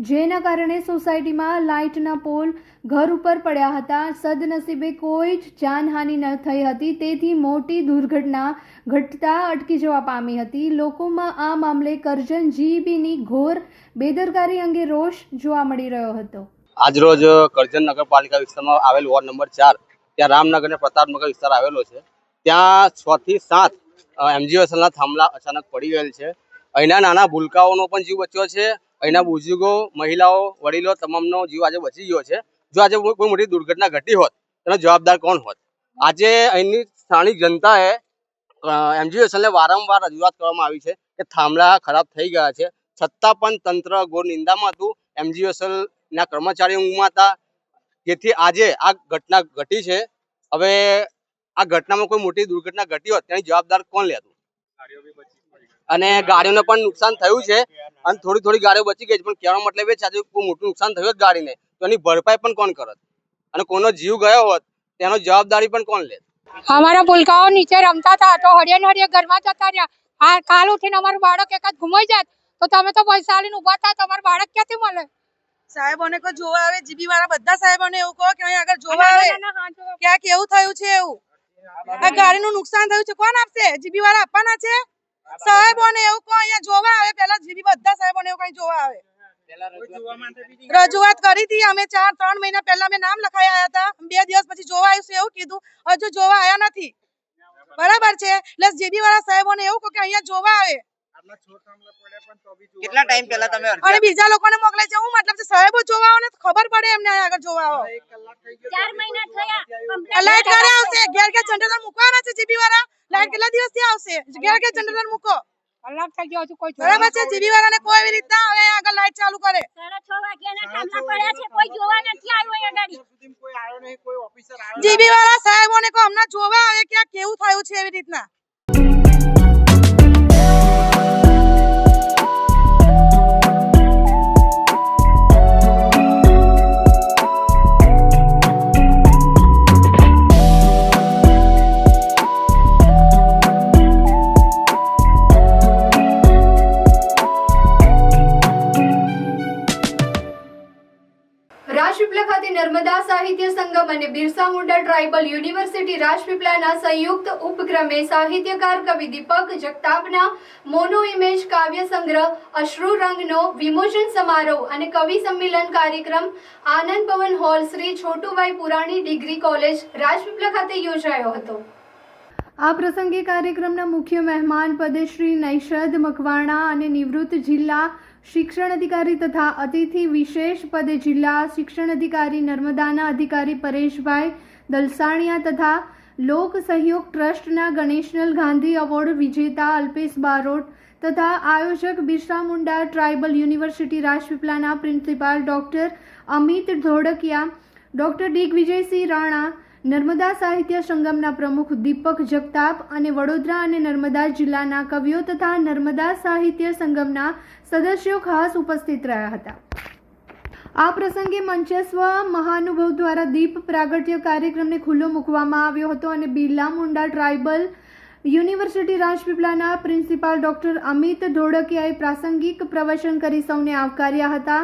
જેના કારણે સોસાયટીમાં લાઇટના પોલ ઘર ઉપર પડ્યા હતા. સદનસીબે કોઈ જ જાનહાનિ ન થઈ હતી, તેથી મોટી દુર્ઘટના ઘટતા અટકી જવા પામી હતી. લોકોમાં આ મામલે કરજણ GEBની ઘોર બેદરકારી અંગે રોષ જોવા મળી રહ્યો હતો. આજરોજ કરજણ નગરપાલિકા વિસ્તારમાં આવેલ વોર્ડ નંબર 4 ત્યાં રામનગર અને પ્રતાપનગર વિસ્તાર આવેલો છે. ત્યાં 6 થી 7 MGVCLના થાંભલા અચાનક પડી ગયેલ છે. અહીંના નાના ભૂલકાઓનો પણ જીવ બચ્યો છે. અહીંના બુઝુર્ગો, મહિલાઓ, વડીલો તમામનો જીવ આજે બચી ગયો છે. જો આજે કોઈ મોટી દુર્ઘટના ઘટી હોત તેનો જવાબદાર કોણ હોત? આજે અહીંની સ્થાનિક જનતાએ MGVCLને વારંવાર રજૂઆત કરવામાં આવી છે કે થાંભલા ખરાબ થઈ ગયા છે, છતાં પણ તંત્ર ઘોર નિંદામાં હતું. MGVCLના કર્મચારીઓ ઊંઘમાં હતા, જેથી આજે આ ઘટના ઘટી છે. હવે આ ઘટનામાં કોઈ મોટી દુર્ઘટના ઘટી હોત તેની જવાબદાર કોણ લેતું? અને ગાડીઓને પણ નુકસાન થયું છે અને થોડી ગાડીઓ બચી ગઈ છે, પણ કહેવાનો મતલબ એ છે આજે કોઈ મોટું નુકસાન થયું જ ગાડીને તો એની ભરપાઈ પણ કોણ કરત અને કોનો જીવ ગયો હોત તેનો જવાબદારી પણ કોણ લે? અમારા પુલકાઓ નીચે રમતા હતા તો હળિયા ઘરમાં જતા રહ્યા. આ કાલ ઉઠીને અમારું બાળક એકાદ ઘુમાઈ જાય તો તમે તો પૈસા લઈને ઉભા થાય, તમારું બાળક ક્યાંથી મળે? સાહેબોને કોઈ જોવા આવે, જીબી વાળા બધા સાહેબોને એવું કહો કે અહીં આગળ જોવા આવે ક્યાં કેવું થયું છે. એવું આ ગાડીનું નુકસાન થયું છે કોણ આપશે? જીબી વાળા આપવાના છે? સાહેબોને એવું કહો અહીંયા જોવા આવે, પેલા જીબી બધા સાહેબોને એવું કઈ જોવા આવે. રજૂઆત કરી હતી અમે 3 મહિના પહેલા અમે નામ લખાઈ આવ્યા હતા. 2 દિવસ પછી જોવા આવ્યું એવું કીધું, હજુ જોવા આવ્યા નથી. બરાબર છે, એટલે જીબી વાળા સાહેબોને એવું કહો કે અહીંયા જોવા આવે. કેટલા ટાઈમ પહેલા તમે અને બીજા લોકોને મોકલે છે, હું મતલબ છે સાહેબો જોવા આવો ને તો ખબર પડે એમને આગળ જોવા આવો. 4 મહિના થયા. લાઈટ ક્યારે આવશે? ઘેર જનરેટર મૂકવાના છે જીબી વાળા. લાઈટ કેટલા દિવસથી આવશે? ઘેર જનરેટર મૂકો. કલાક થઈ ગયો હજુ કોઈ બરાબર છે, જીબી વાળાને કોઈ એવી રીતના હવે આગળ લાઈટ ચાલુ કરે. 6:30 વાગ્યાના ટાઈમના પડ્યા છે, કોઈ જોવા નથી આવ્યો અહીંયા ગાડી. જીબી વાળા સાહેબોને કહો હમણાં જોવા આવે કે આ કેવું થયું છે એવી રીતના. રાજપીપળા ખાતે નર્મદા સાહિત્ય સંગમ અને બિરસા મુંડા ટ્રાઇબલ યુનિવર્સિટી રાજપીપળાના સંયુક્ત ઉપક્રમે સાહિત્યકાર કવિ દીપક જગતાપના મોનો ઇમેજ કાવ્ય સંગ્રહ અશ્રુ રંગનો વિમોચન સમારોહ અને કવિ સંમેલન કાર્યક્રમ આનંદ ભવન hall Shri Chhotubhai Purani degree college Rajpipla ખાતે યોજાયો હતો. આ પ્રસંગે કાર્યક્રમના મુખ્ય મહેમાન પદે શ્રી નૈષદ મકવાણા અને નિવૃત્ત જિલ્લા શિક્ષણ અધિકારી તથા અતિથિ વિશેષ પદે જિલ્લા શિક્ષણ અધિકારી નર્મદાના અધિકારી પરેશભાઈ દલસાણિયા તથા લોક સહયોગ ટ્રસ્ટના ગણેશનલ ગાંધી એવોર્ડ વિજેતા અલ્પેશ બારોટ તથા આયોજક બિરસા મુંડા ટ્રાઇબલ યુનિવર્સિટી રાજપીપળાના principal doctor Amit Dholakia, doctor Digvijaysinh Rana, Narmada Sahitya સંગમના પ્રમુખ દીપક જગતાપ અને વડોદરા અને નર્મદા જિલ્લાના કવિઓ તથા નર્મદા સાહિત્ય સંગમના સદસ્યો ખાસ ઉપસ્થિત રહ્યા હતા. આ પ્રસંગે મંચસ્વ મહાનુભાવ દ્વારા દીપ પ્રાગટ્ય કાર્યક્રમને ખુલ્લો મૂકવામાં આવ્યો હતો અને બિરસા મુંડા ટ્રાઇબલ યુનિવર્સિટી રાજપીપળાના પ્રિન્સિપાલ ડોક્ટર અમિત ધોળકિયાએ પ્રાસંગિક પ્રવચન કરી સૌને આવકાર્યા હતા.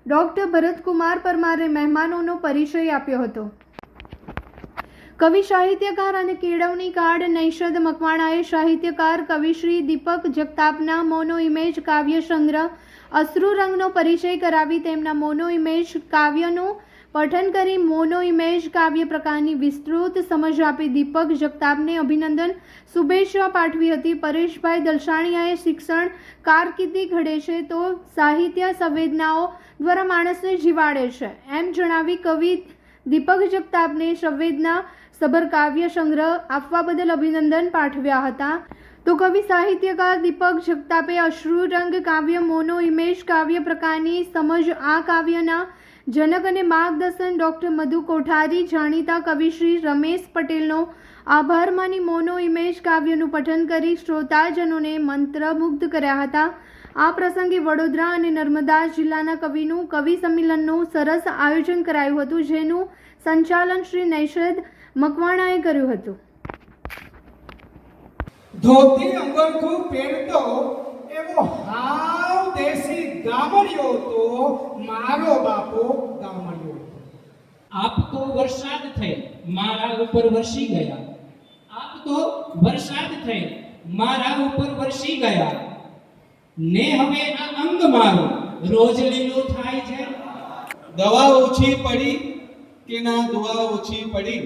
ડોક્ટર ભરતકુમાર પરમારે મહેમાનોનો પરિચય આપ્યો હતો. કવિ સાહિત્યકાર અને કેળવણી કાર્ડ નૈષદ મકવાણાએ સાહિત્યકાર કવિશ્રી દીપક જગતાપના મોનો ઇમેજ કાવ્ય સંગ્રહ અશ્રુ રંગનો પરિચય કરાવી તેમના મોનો ઇમેજ કાવ્યનું પઠન કરી મોનો ઇમેજ કાવ્ય પ્રકારની વિસ્તૃત સમજ આપી દીપક જગતાપને અભિનંદન શુભેચ્છા પાઠવી હતી. પરેશભાઈ દલસાણિયાએ શિક્ષણ કારકિર્દી ઘડે છે તો સાહિત્ય સંવેદનાઓ દ્વારા માણસને જીવાડે છે એમ જણાવી કવિ દીપક જગતાપને સંવેદના સભર કાવ્ય સંગ્રહ આપવા બદલ અભિનંદન પાઠવ્યા હતા. તો કવિ સાહિત્યકાર દીપક જગતાપે અશ્રુ રંગ કાવ્ય મોનો ઇમેજ કાવ્ય પ્રકારની સમજ આ કાવ્યના જનક અને માર્ગદર્શન ડોક્ટર મધુ કોઠારી, જાણીતા કવિશ્રી રમેશ પટેલનો આભાર માની મોનો ઇમેજ કાવ્યનું પઠન કરી શ્રોતાજનોને મંત્રમુગ્ધ કર્યા હતા. આ પ્રસંગે વડોદરા અને નર્મદા જિલ્લાના કવિનું કવિ સંમેલનનું સરસ આયોજન કરાયું હતું, જેનું સંચાલન શ્રી નૈષદ મકવાણાએ કર્યું હતું. ધોતી અંગરખું પહેરતો એવો હાવ દેશી ગામડિયો તો મારો બાપો ગામડિયો. આપ તો વરસાદ થઈ મારા ઉપર વરસી ગયા, આપ તો વરસાદ થઈ મારા ઉપર વરસી ગયા, ને હવે આ અંગ મારું રોજ લીલું થાય છે. દવા ઓછી પડી કે ના દવા ઓછી પડી,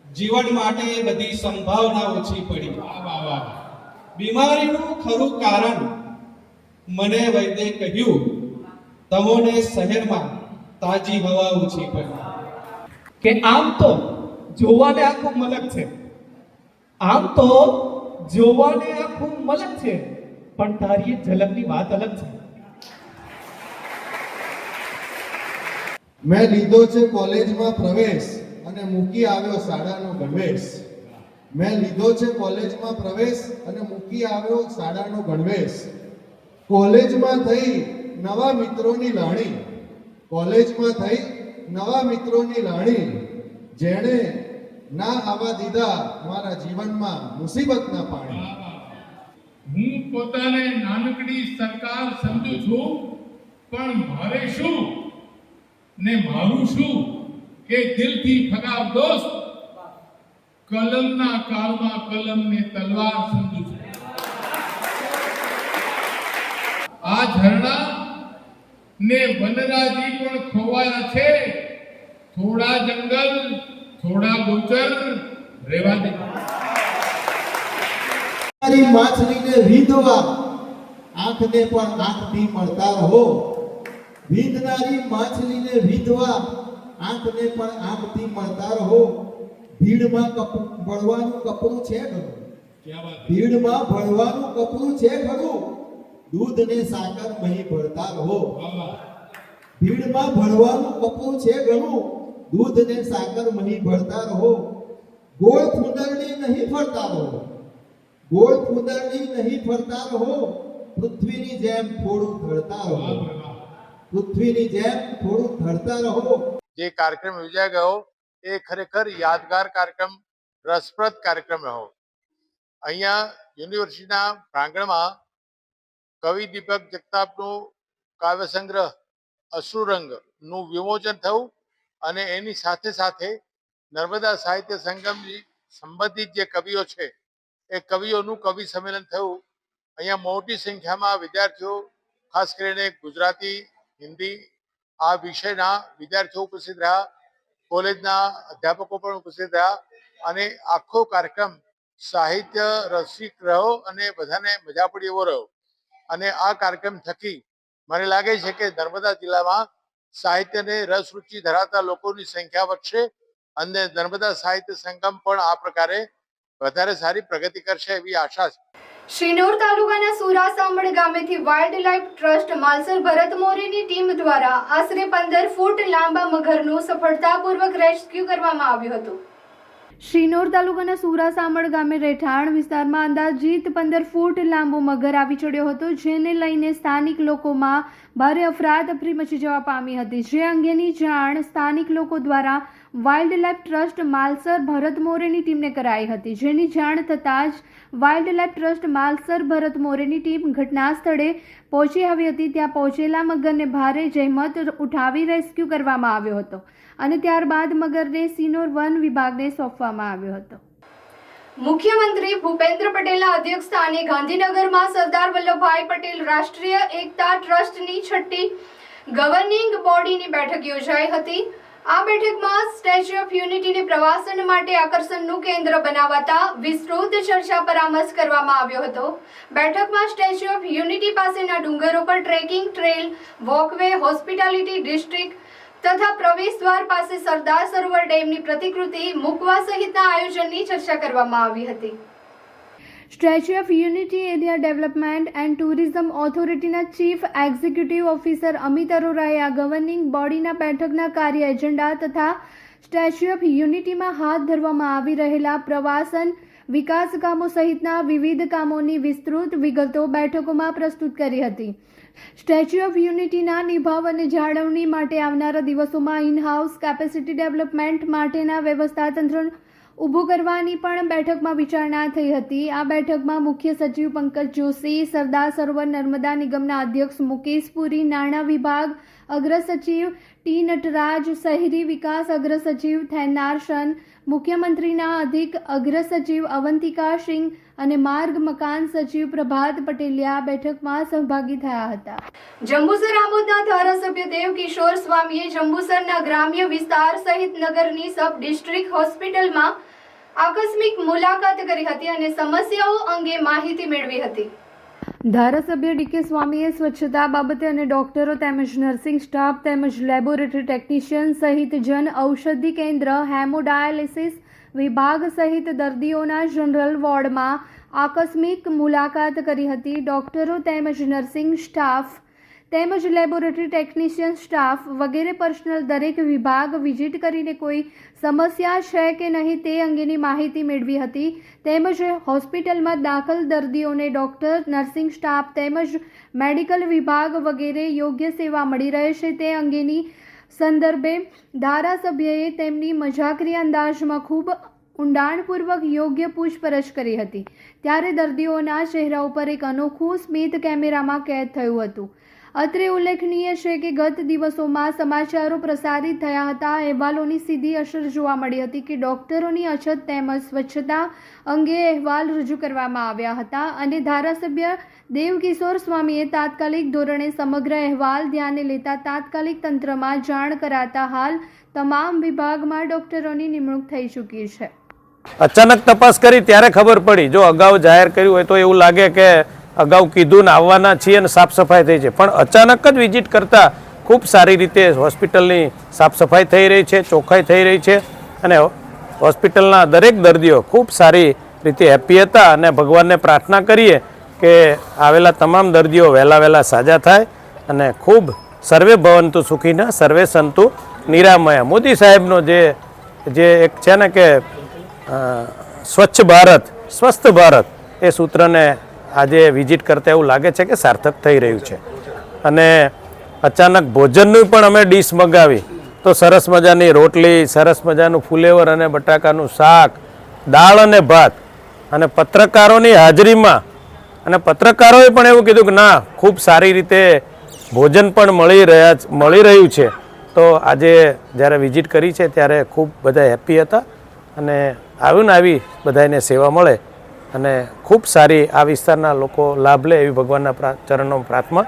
જીવન માટે બધી સંભાવના ઓછી પડી. બીમારીનું ખરું કારણ મને વૈદ્ય કહ્યું, તમોને શહેરમાં તાજી હવા ઓછી પડી. કે આમ તો જોવાને આખું મલક છે, આમ તો જોવાને આખું મલક છે, પણ તારી ઝલકની વાત અલગ છે. મેં લીધો છે કોલેજમાં પ્રવેશ અને મૂકી આવ્યો શાળાનો ગણવેશ. મેં લીધો છે કોલેજમાં પ્રવેશ અને મૂકી આવ્યો શાળાનો ગણવેશ. કોલેજમાં થઈ નવા મિત્રોની લાણી, કોલેજમાં થઈ નવા મિત્રોની લાણી, જેણે ના આવવા દીધા મારા જીવનમાં મુસીબતના પાણી. હું પોતાને નાનકડી સરકાર સમજુ છું, પણ મારે શું ને મારું શું કે દિલથી ફગાવ દોસ્ત, કલમના કાળમાં કલમને તલવાર સમજુ છું. આ ઝરણા ને વનરાજી પણ ખોવાયા છે, થોડા જંગલ થોડા ગોચર રેવા દે. માછલીને વિધવા આંખને પણ આંખથી મળતા રહો, વિંધનારી માછલીને વિધવા આંખને પણ આંખથી મળતા રહો. ભીડમાં ભળવાનું કપરું છે ખરું, ભીડમાં ભળવાનું કપરું છે ખરું, દૂધ ને સાકર મહી ભળતા રહો. ભીડમાં ભળવાનું કપરું છે ઘણું, દૂધ ને સાકર મહી ભળતા રહો. ગોળ ફૂંદરડી નહીં ફરતા રહો, ગોળ ફૂંદરડી નહીં ફરતા રહો, પૃથ્વીની જેમ થોડું ધરતા રહો, પૃથ્વીની જેમ થોડું ધરતા રહો. જે કાર્યક્રમ યોજાઈ ગયો એ ખરેખર યાદગાર કાર્યક્રમ, રસપ્રદ કાર્યક્રમ રહ્યો. અહીંયા યુનિવર્સિટીના પ્રાંગણમાં કવિ દીપક જગતાપનું કાવ્ય સંગ્રહ અશ્રુરંગનું વિમોચન થયું અને એની સાથે સાથે નર્મદા સાહિત્ય સંગમની સંબંધિત જે કવિઓ છે એ કવિઓનું કવિ સંમેલન થયું. અહીંયા મોટી સંખ્યામાં વિદ્યાર્થીઓ, ખાસ કરીને ગુજરાતી, હિન્દી આ વિષયના વિદ્યાર્થીઓ ઉપસ્થિત રહ્યા, કોલેજના અધ્યાપકો પણ ઉપસ્થિત રહ્યા અને આખો કાર્યક્રમ સાહિત્ય રસિક રહ્યો અને બધાને મજા પડી એવો રહ્યો. અને આ કાર્યક્રમ થકી મને લાગે છે કે નર્મદા જિલ્લામાં સાહિત્યને રસ રુચિ ધરાવતા લોકોની સંખ્યા વધશે અને નર્મદા સાહિત્ય સંગમ પણ આ પ્રકારે વધારે સારી પ્રગતિ કરશે એવી આશા છે. શિનોર તાલુકાના સુરાસામડ ગામેથી વાઇલ્ડ લાઇફ ટ્રસ્ટ માલસર ભરત મોરેની ટીમ દ્વારા આશરે 15 ફૂટ લાંબા મગરનું સફળતાપૂર્વક રેસ્ક્યુ કરવામાં આવ્યું હતું. શિનોર તાલુકાના સુરાસામડ ગામે રહેઠાણ વિસ્તારમાં અંદાજિત 15 ફૂટ લાંબો મગર આવી ચડ્યો હતો, જેને લઈને સ્થાનિક લોકોમાં ભારે અફરાતફરી મચી જવા પામી હતી. જે અંગેની જાણ સ્થાનિક લોકો દ્વારા વાઇલ્ડ લાઇફ ટ્રસ્ટ માલસર ભરત મોરેની ટીમને કરાઈ હતી. જેની જાણ થતાં જ વાઇલ્ડ લાઇફ ટ્રસ્ટ માલસર ભરત મોરેની ટીમ ઘટના સ્થળે પહોંચી આવી હતી. ત્યાં પહોંચેલા મગરને ભારે જહેમત ઉઠાવી રેસ્ક્યુ કરવામાં આવ્યો હતો અને ત્યારબાદ મગરને સિનોર વન વિભાગને સોંપવામાં આવ્યો હતો. મુખ્યમંત્રી ભૂપેન્દ્ર પટેલના અધ્યક્ષસ્થાને ગાંધીનગરમાં સરદાર વલ્લભભાઈ પટેલ રાષ્ટ્રીય એકતા ટ્રસ્ટની 6ઠ્ઠી ગવર્નિંગ બોડીની બેઠક યોજાઈ હતી. આ બેઠકમાં સ્ટેચ્યુ ઓફ યુનિટીને પ્રવાસન માટે આકર્ષણનું કેન્દ્ર બનાવતા વિસ્તૃત ચર્ચા પરામર્શ કરવામાં આવ્યો હતો. બેઠકમાં સ્ટેચ્યુ ઓફ યુનિટી પાસેના ડુંગરો પર trekking trail, walkway, hospitality district તથા પ્રવેશ દ્વાર પાસે સરદાર સરોવર ડેમની પ્રતિકૃતિ મૂકવા સહિતના આયોજનની ચર્ચા કરવામાં આવી હતી. Statue of unity area development and tourism ઓથોરિટીના ચીફ એક્ઝિક્યુટિવ ઓફિસર અમિત અરોરાએ આ ગવર્નિંગ બોડીના બેઠકના કાર્ય એજન્ડા તથા સ્ટેચ્યુ ઓફ યુનિટીમાં હાથ ધરવામાં આવી રહેલા પ્રવાસન વિકાસ કામો સહિતના વિવિધ કામોની વિસ્તૃત વિગતો બેઠકોમાં પ્રસ્તુત કરી હતી. સ્ટેચ્યુ ઓફ યુનિટીના નિભાવ અને જાળવણી માટે આવનારા દિવસોમાં ઇનહાઉસ કેપેસિટી ડેવલપમેન્ટ માટેના વ્યવસ્થા તંત્ર ઊભું કરવાની પણ બેઠકમાં વિચારણા થઈ હતી. આ બેઠકમાં મુખ્ય સચિવ પંકજ જોશી, સરદાર સરોવર નર્મદા નિગમના અધ્યક્ષ મુકેશ પુરી, નાણાં વિભાગ અગ્ર સચિવ ટી નટરાજ, શહેરી વિકાસ અગ્ર સચિવ થેન્નારશન, મુખ્યમંત્રીના અધિક અગ્ર સચિવ અવંતિકા સિંહ અને માર્ગ મકાન સચિવ પ્રભાત પટેલિયા બેઠકમાં સહભાગી થયા હતા. જંબુસર આમોદના ધારાસભ્ય દેવ કિશોર સ્વામીએ જંબુસરના ગ્રામ્ય વિસ્તાર સહિત નગરની સબ ડિસ્ટ્રિક્ટ હોસ્પિટલમાં આકસ્મિક મુલાકાત કરી હતી અને સમસ્યાઓ અંગે માહિતી મેળવી હતી. ધારાસભ્ય ડીકે સ્વામીએ સ્વચ્છતા બાબતે અને ડોક્ટરો તેમજ નર્સિંગ સ્ટાફ તેમજ લેબોરેટરી ટેકનિશિયન સહિત જન ઔષધિ કેન્દ્ર, હેમોડાયાલિસિસ વિભાગ સહિત દર્દીઓના જનરલ વોર્ડમાં આકસ્મિક મુલાકાત કરી હતી. ડોક્ટરો તેમજ નર્સિંગ સ્ટાફ તેમજ લેબોરેટરી ટેકનિશિયન સ્ટાફ વગેરે પર્સનલ દરેક વિભાગ વિઝિટ કરીને કોઈ સમસ્યા છે કે નહીં તે અંગેની માહિતી મેળવી હતી. તેમજ હોસ્પિટલમાં દાખલ દર્દીઓને ડૉક્ટર, નર્સિંગ સ્ટાફ તેમજ મેડિકલ વિભાગ વગેરે યોગ્ય સેવા મળી રહે છે તે અંગેની સંદર્ભે ધારાસભ્યએ તેમની મજાકરી અંદાજમાં ખૂબ ઊંડાણપૂર્વક યોગ્ય પૂછપરછ કરી હતી. ત્યારે દર્દીઓના ચહેરા ઉપર એક અનોખું સ્મિત કેમેરામાં કેદ થયું હતું. અત્રે ઉલ્લેખનીય છે કે ગત દિવસોમાં સમાચારો પ્રસારિત થયા હતા. અહેવાલોની સીધી અસર જોવા મળી હતી કે ડૉક્ટરોની અછત તેમજ સ્વચ્છતા અંગે અહેવાલ રજૂ કરવામાં આવ્યા હતા અને ધારાસભ્ય દેવકિશોર સ્વામીએ તાત્કાલિક ધોરણે સમગ્ર અહેવાલ ધ્યાને લેતા તાત્કાલિક તંત્રમાં જાણ કરાતા હાલ તમામ વિભાગમાં ડૉક્ટરોની નિમણૂક થઈ ચૂકી છે. અચાનક તપાસ કરી ત્યારે ખબર પડી. જો અગાઉ જાહેર કર્યું હોય તો એવું લાગે કે અગાઉ કીધું ને આવવાના છીએ અને સાફ સફાઈ થઈ છે, પણ અચાનક જ વિઝિટ કરતાં ખૂબ સારી રીતે હોસ્પિટલની સાફ સફાઈ થઈ રહી છે, ચોખ્ખાઈ થઈ રહી છે અને હોસ્પિટલના દરેક દર્દીઓ ખૂબ સારી રીતે હેપી હતા અને ભગવાનને પ્રાર્થના કરીએ કે આવેલા તમામ દર્દીઓ વહેલા સાજા થાય અને ખૂબ સર્વે ભવંતુ સુખીના સર્વે સંતુ નિરામયા. મોદી સાહેબનો જે એક છે ને કે સ્વચ્છ ભારત, સ્વસ્થ ભારત એ સૂત્રને આજે વિઝિટ કરતા એવું લાગે છે કે સાર્થક થઈ રહ્યું છે. અને અચાનક ભોજનનું પણ અમે ડીશ મગાવી તો સરસ મજાની રોટલી, સરસ મજાનું ફુલેવર અને બટાકાનું શાક, દાળ અને ભાત અને પત્રકારોની હાજરીમાં અને પત્રકારોએ પણ એવું કીધું કે ના ખૂબ સારી રીતે ભોજન પણ મળી રહ્યું છે. તો આજે જ્યારે વિઝિટ કરી છે ત્યારે ખૂબ બધા હેપી હતા અને આવ્યું ને આવી બધાને સેવા મળે અને ખૂબ સારી આ વિસ્તારના લોકો લાભ લે એવી ભગવાનના ચરણોમાં પ્રાર્થના.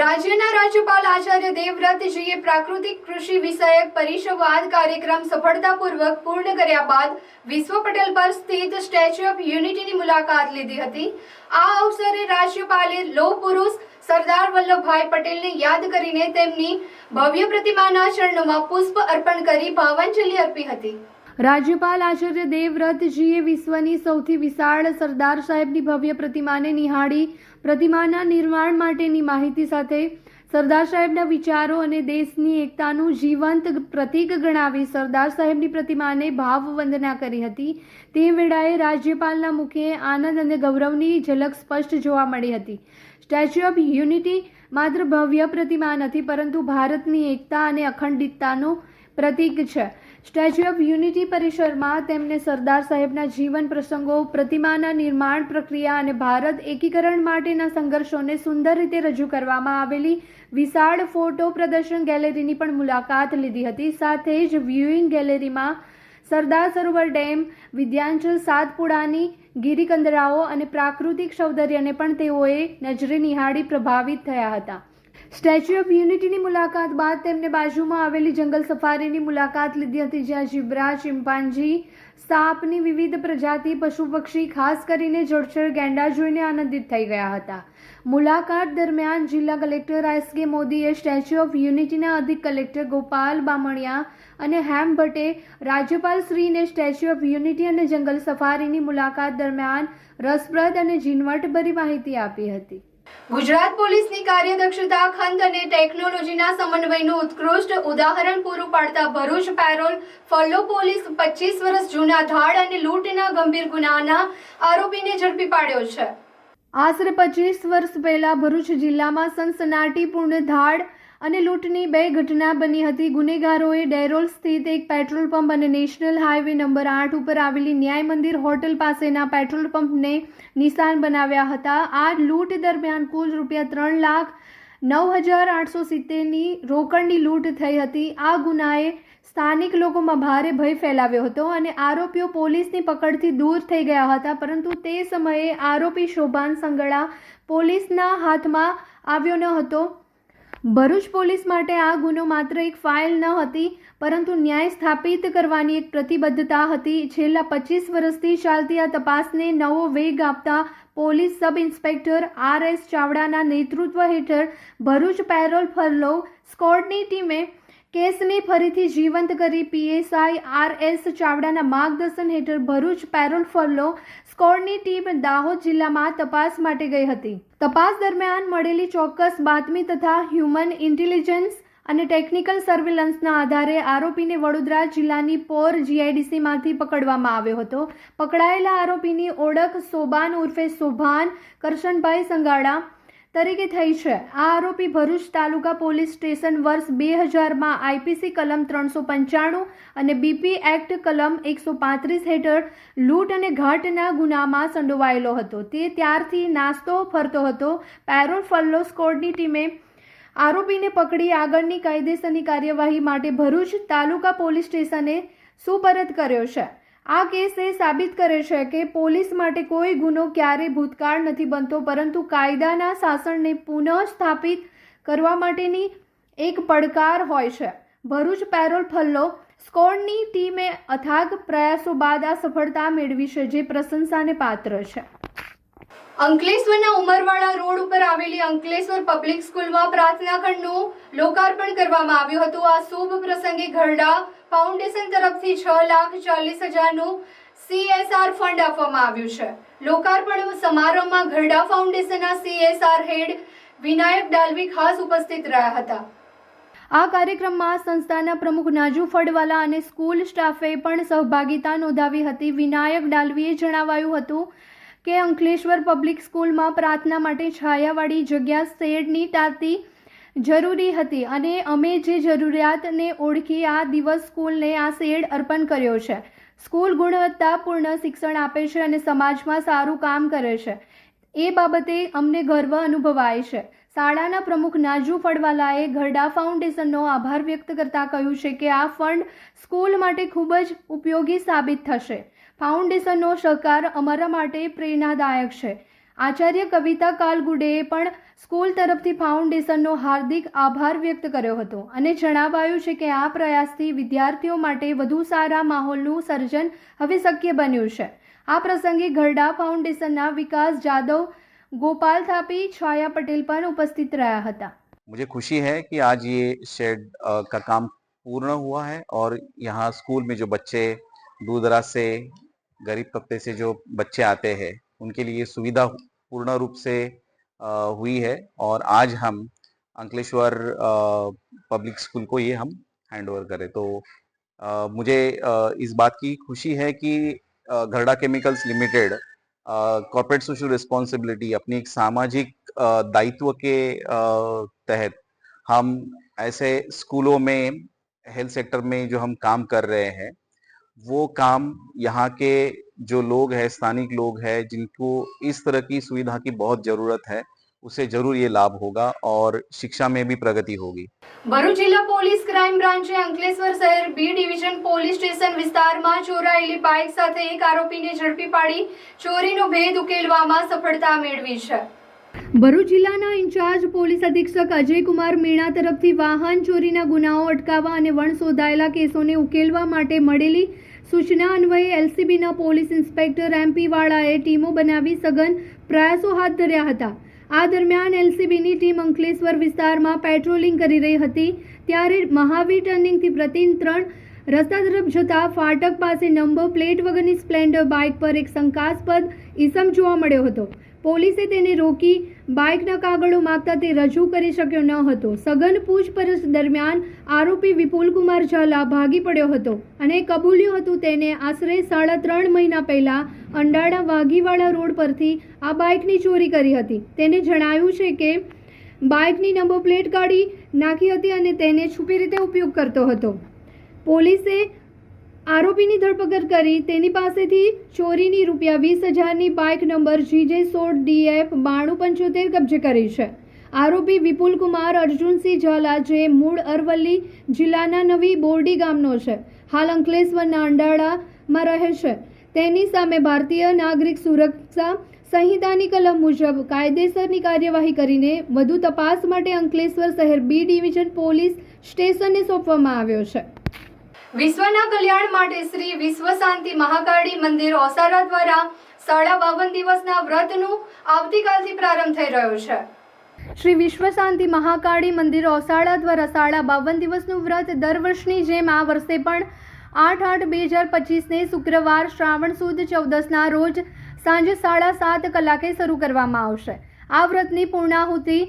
રાજ્યના રાજ્યપાલ આચાર્ય દેવવ્રતજીએ પ્રાકૃતિક કૃષિ વિષયક પરિસંવાદ કાર્યક્રમ સફળતાપૂર્વક પૂર્ણ કર્યા બાદ વિશ્વ પટેલ પર સ્થિત સ્ટેચ્યુ ઓફ યુનિટીની મુલાકાત લીધી હતી. આ અવસરે રાજ્યપાલે લોહ પુરુષ સરદાર વલ્લભભાઈ પટેલને યાદ કરીને તેમની ભવ્ય પ્રતિમાના ચરણોમાં પુષ્પ અર્પણ કરી ભાવાંજલિ અર્પી હતી. રાજ્યપાલ આચાર્ય દેવવ્રતજીએ વિશ્વની સૌથી વિશાળ સરદાર સાહેબની ભવ્ય પ્રતિમાને નિહાળી પ્રતિમાના નિર્માણ માટેની માહિતી સાથે સરદાર સાહેબના વિચારો અને દેશની એકતાનું જીવંત પ્રતીક ગણાવી સરદાર સાહેબની પ્રતિમાને ભાવવંદના કરી હતી. તે વેળાએ રાજ્યપાલના મુખે આનંદ અને ગૌરવની ઝલક સ્પષ્ટ જોવા મળી હતી. સ્ટેચ્યુ ઓફ યુનિટી માત્ર ભવ્ય પ્રતિમા નથી પરંતુ ભારતની એકતા અને અખંડિતતાનું પ્રતીક છે. સ્ટેચ્યુ ઓફ યુનિટી પરિસરમાં તેમને સરદાર સાહેબના જીવન પ્રસંગો, પ્રતિમાના નિર્માણ પ્રક્રિયા અને ભારત એકીકરણ માટેના સંઘર્ષોને સુંદર રીતે રજૂ કરવામાં આવેલી વિશાળ ફોટો પ્રદર્શન ગેલેરીની પણ મુલાકાત લીધી હતી. સાથે જ વ્યુઇંગ ગેલેરીમાં સરદાર સરોવર ડેમ, વિદ્યાંચલ સાતપુડાની ગિરિકંદરાઓ અને પ્રાકૃતિક સૌંદર્યને પણ તેઓએ નજરે નિહાળી પ્રભાવિત થયા હતા. સ્ટેચ્યુ ઓફ યુનિટીની મુલાકાત બાદ તેમને બાજુમાં આવેલી જંગલ સફારીની મુલાકાત લીધી હતી, જ્યાં ઝીબ્રા, ચિમ્પાન્જી, સાપની વિવિધ પ્રજાતિ, પશુ પક્ષી, ખાસ કરીને જળચર ગેંડા જોઈને આનંદિત થઈ ગયા હતા. મુલાકાત દરમિયાન જિલ્લા કલેક્ટર એસ.કે. મોદીએ સ્ટેચ્યુ ઓફ યુનિટીના અધિક કલેક્ટર ગોપાલ બામણિયા અને હેમ ભટ્ટે રાજ્યપાલ શ્રીને સ્ટેચ્યુ ઓફ યુનિટી અને જંગલ સફારીની મુલાકાત દરમિયાન રસપ્રદ અને ઝીણવટભરી માહિતી આપી હતી. ગુજરાત પોલીસની કાર્યદક્ષતા, ખંત અને ટેકનોલોજીના સમન્વયનું ઉત્કૃષ્ટ ઉદાહરણ પૂરું પાડતા ભરૂચ પેરોલ ફોલો પોલીસ 25 વર્ષ જૂના ધાડ અને લૂંટના ગંભીર ગુનાના આરોપીને ઝડપી પાડ્યો છે. આશરે 25 વર્ષ પહેલા ભરૂચ જિલ્લામાં સનસનાટીપૂર્ણ ધાડ અને લૂંટની 2 ઘટના બની હતી. ગુનેગારોએ ડેરોલ સ્થિત એક પેટ્રોલ પંપ અને નેશનલ હાઈવે નંબર 8 ઉપર આવેલી ન્યાય મંદિર હોટલ પાસેના પેટ્રોલ પંપને નિશાન બનાવ્યા હતા. આ લૂંટ દરમિયાન કુલ ₹3,09,870ની રોકડની લૂંટ થઈ હતી. આ ગુનાએ સ્થાનિક લોકોમાં ભારે ભય ફેલાવ્યો હતો અને આરોપીઓ પોલીસની પકડથી દૂર થઈ ગયા હતા. પરંતુ તે સમયે આરોપી શોભાન સંગળા પોલીસના હાથમાં આવ્યો ન હતો. ભરૂચ પોલીસ માટે આ ગુનો માત્ર એક ફાઇલ ન હતી પરંતુ ન્યાય સ્થાપિત કરવાની એક પ્રતિબદ્ધતા હતી. છેલ્લા 25 વર્ષથી ચાલતી આ તપાસને નવો વેગ આપતા પોલીસ સબ ઇન્સ્પેક્ટર R.S. ચાવડાના નેતૃત્વ હેઠળ ભરૂચ પેરોલ ફરલો સ્કોડની ટીમે કેસને ફરીથી જીવંત કરી પીએસઆઈ RS ચાવડાના માર્ગદર્શન હેઠળ ભરૂચ પેરોલ ફોલો સ્કોડની ટીમ દાહોદ જિલ્લામાં તપાસ માટે ગઈ હતી. તપાસ દરમિયાન મળેલી ચોક્કસ બાતમી તથા હ્યુમન ઇન્ટેલિજન્સ અને ટેકનિકલ સર્વેલન્સના આધારે આરોપીને વડોદરા જિલ્લાની પોર GIDCમાંથી પકડવામાં આવ્યો હતો. પકડાયેલા આરોપીની ઓળખ સોબાન ઉર્ફે સોભાન કરશનભાઈ સંગાડા તરીકે થઈ છે. આ આરોપી ભરૂચ તાલુકા પોલીસ સ્ટેશન વર્ષ 2000માં IPC કલમ 395 અને BP એક્ટ કલમ 135 હેઠળ લૂંટ અને ઘાટના ગુનામાં સંડોવાયેલો હતો. તે ત્યારથી નાસ્તો ફરતો હતો. પેરોલ ફલ્લો સ્કોડની ટીમે આરોપીને પકડી આગળની કાયદેસરની કાર્યવાહી માટે ભરૂચ તાલુકા પોલીસ સ્ટેશને સુપરત કર્યો છે. આ કેસ એ સાબિત કરે છે કે પોલીસ માટે કોઈ ગુનો ક્યારેય ભૂતકાળ નથી બનતો, પરંતુ કાયદાના શાસનને પુનઃ સ્થાપિત કરવા માટેની એક પડકાર હોય છે. ભરૂચ પેરોલ ફલ્લો સ્કોડની ટીમે અથાગ પ્રયાસો બાદ આ સફળતા મેળવી છે, જે પ્રશંસાને પાત્ર છે. અંકલેશ્વરના ઉમરવાડા રોડ ઉપર આવેલી અંકલેશ્વર પબ્લિક સ્કૂલમાં પ્રાર્થના ખંડનું લોકાર્પણ કરવામાં આવ્યું હતું. આ શુભ પ્રસંગે ગરડા ફાઉન્ડેશન તરફથી 6,40,000નું CSR ફંડ આપવામાં આવ્યું છે. લોકાર્પણ સમારોહમાં ગરડા ફાઉન્ડેશનના CSR હેડ વિનાયક ડાલવી ખાસ ઉપસ્થિત રહ્યા હતા. આ કાર્યક્રમમાં સંસ્થાના પ્રમુખ નાજુ ફળવાલા અને સ્કૂલ સ્ટાફે પણ સહભાગિતા નોંધાવી હતી. વિનાયક ડાલવીએ જણાવાયું હતું કે અંકલેશ્વર પબ્લિક સ્કૂલમાં પ્રાર્થના માટે છાયાવાળી જગ્યા શેડની તાતી જરૂરી હતી અને અમે જે જરૂરિયાતને ઓળખી આ દિવસ સ્કૂલને આ શેડ અર્પણ કર્યો છે. સ્કૂલ ગુણવત્તાપૂર્ણ શિક્ષણ આપે છે અને સમાજમાં સારું કામ કરે છે. એ બાબતે અમને ગર્વ અનુભવાય છે. શાળાના પ્રમુખ નાજુ ફળવાલાએ ગરડા ફાઉન્ડેશનનો આભાર વ્યક્ત કરતા કહ્યું છે કે આ ફંડ સ્કૂલ માટે ખૂબ જ ઉપયોગી સાબિત થશે. ફાઉન્ડેશનનો સહકાર અમારા માટે પ્રેરણાદાયક છે. આચાર્ય કવિતા કાલગુડેએ પણ સ્કૂલ તરફથી ફાઉન્ડેશનનો હાર્દિક આભાર વ્યક્ત કર્યો હતો અને જણાવાયું છે કે આ પ્રયાસથી વિદ્યાર્થીઓ માટે વધુ સારા માહોલનું સર્જન હવે શક્ય બન્યું છે. આ પ્રસંગે ગરડા ફાઉન્ડેશનના વિકાસ જાદવ, गोपाल थापी, छाया पटेल पर उपस्थित रहा था. मुझे खुशी है कि आज ये शेड का काम पूर्ण हुआ है और यहाँ स्कूल में जो बच्चे दूर दराज से गरीब तबके से जो बच्चे आते हैं उनके लिए सुविधा पूर्ण रूप से हुई है और आज हम अंकलेश्वर पब्लिक स्कूल को ये हम हैंड ओवर करें. तो मुझे इस बात की खुशी है कि Gharda chemicals limited corporate social responsibility अपनी एक सामाजिक दायित्व के तहत हम ऐसे स्कूलों में हेल्थ सेक्टर में जो हम काम कर रहे हैं वो काम यहाँ के जो लोग हैं, स्थानिक लोग हैं जिनको इस तरह की सुविधा की बहुत ज़रूरत है, उसे जरूर ये लाभ होगा और शिक्षा में भी प्रगति होगी. ભરૂચ જિલ્લા પોલીસ ક્રાઇમ બ્રાન્ચે અંકલેશ્વર શહેર B ડિવિઝન પોલીસ સ્ટેશન વિસ્તારમાં ચોરાયેલી બાઇક સાથે એક આરોપીને ઝડપી પાડી ચોરીનો ભેદ ઉકેલવામાં સફળતા મેળવી છે. ભરૂચ જિલ્લાના ઇન્ચાર્જ પોલીસ અધિક્ષક અજયકુમાર મીણા તરફથી વાહન ચોરીના ગુનાઓ અટકાવવા અને વણશોધાયેલા કેસોને ઉકેલવા માટે મળેલી સૂચના અન્વયે LCBના પોલીસ ઇન્સ્પેક્ટર MP વાળાએ ટીમો બનાવી સઘન પ્રયાસો હાથ ધર્યા હતા. આ દરમિયાન LCBની ટીમ અંકલેશ્વર વિસ્તારમાં પેટ્રોલિંગ કરી રહી હતી ત્યારે મહાવીર ટર્નિંગથી પ્રતિન 3 રસ્તા તરફ જતા ફાટક પાસે નંબર પ્લેટ વગરની સ્પ્લેન્ડર બાઇક પર એક શંકાસ્પદ ઈસમ જોવા મળ્યો હતો. પોલીસે તેને રોકી બાઇકના કાગળો માંગતા તે રજૂ કરી શક્યો ન હતો. સઘન પૂછપરછ દરમિયાન આરોપી વિપુલકુમાર ઝાલા ભાગી પડ્યો હતો અને કબૂલ્યું હતું તેને આશરે 3.5 મહિના પહેલા અંડાળા વાઘીવાડા રોડ પરથી આ બાઇકની ચોરી કરી હતી. તેને જણાવ્યું છે કે બાઇકની નંબર પ્લેટ કાઢી નાખી હતી અને તેને છુપી રીતે ઉપયોગ કરતો હતો. પોલીસે આરોપીની ધરપકડ કરી તેની પાસેથી ચોરીની ₹20,000ની બાઇક નંબર GJ16DF 9275 કબજે કરી છે. આરોપી વિપુલકુમાર અર્જુનસિંહ ઝાલા જે મૂળ અરવલ્લી જિલ્લાના નવી બોરડી ગામનો છે, હાલ અંકલેશ્વરના અંડાળામાં રહે છે. તેની સામે ભારતીય નાગરિક સુરક્ષા સંહિતાની કલમ મુજબ કાયદેસરની કાર્યવાહી કરીને વધુ તપાસ માટે અંકલેશ્વર શહેર B ડિવિઝન પોલીસ સ્ટેશનને સોંપવામાં આવ્યો છે. વિશ્વના કલ્યાણ માટે શ્રી વિશ્વ શાંતિ મહાકાળી મંદિર ઓસારા દ્વારા 52 દિવસના વ્રતનું આવતીકાલથી પ્રારંભ થઈ રહ્યો છે. શ્રી વિશ્વ શાંતિ મહાકાળી મંદિર ઓસાળા દ્વારા સાડા 52 દિવસનું વ્રત દર વર્ષની જેમ આ વર્ષે પણ 8/8/2025ને શુક્રવાર શ્રાવણ સુદ 14ના રોજ સાંજે 7:30 કલાકે શરૂ કરવામાં આવશે. આ વ્રતની પૂર્ણાહુતિ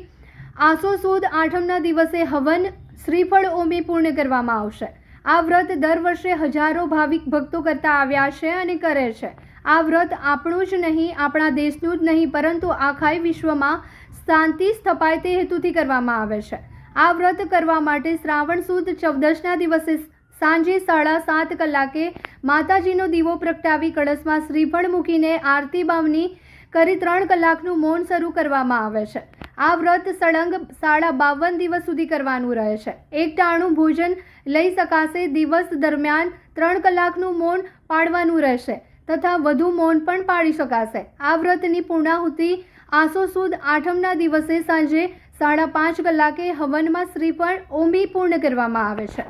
આસો સુદ 8મના દિવસે હવન શ્રીફળ ઓમી પૂર્ણ કરવામાં આવશે. આ વ્રત દર વર્ષે હજારો ભાવિક ભક્તો કરતા આવ્યા છે અને કરે છે. આ વ્રત આપણું જ નહીં, આપણા દેશનું જ નહીં, પરંતુ આખા વિશ્વમાં શાંતિ સ્થપાય તે હેતુથી કરવામાં આવે છે. આ વ્રત કરવા માટે શ્રાવણ સુદ 14ના દિવસે સાંજે 7:30 કલાકે માતાજીનો દીવો પ્રગટાવી કળશમાં શ્રીફળ મૂકીને આરતી બાવની કરી 3 કલાકનું મૌન શરૂ કરવામાં આવે છે. આ વ્રત સળંગ 52 દિવસ સુધી કરવાનું રહે છે. એક ટાણું ભોજન લઈ શકાશે. દિવસ દરમિયાન 3 કલાકનું મૌન પાળવાનું રહેશે તથા વધુ મૌન પણ પાળી શકાશે. આ વ્રતની પૂર્ણાહુતિ આસો સુદ 8મના દિવસે સાંજે 5:30 કલાકે હવનમાં શ્રીફળ ઓમી પૂર્ણ કરવામાં આવે છે.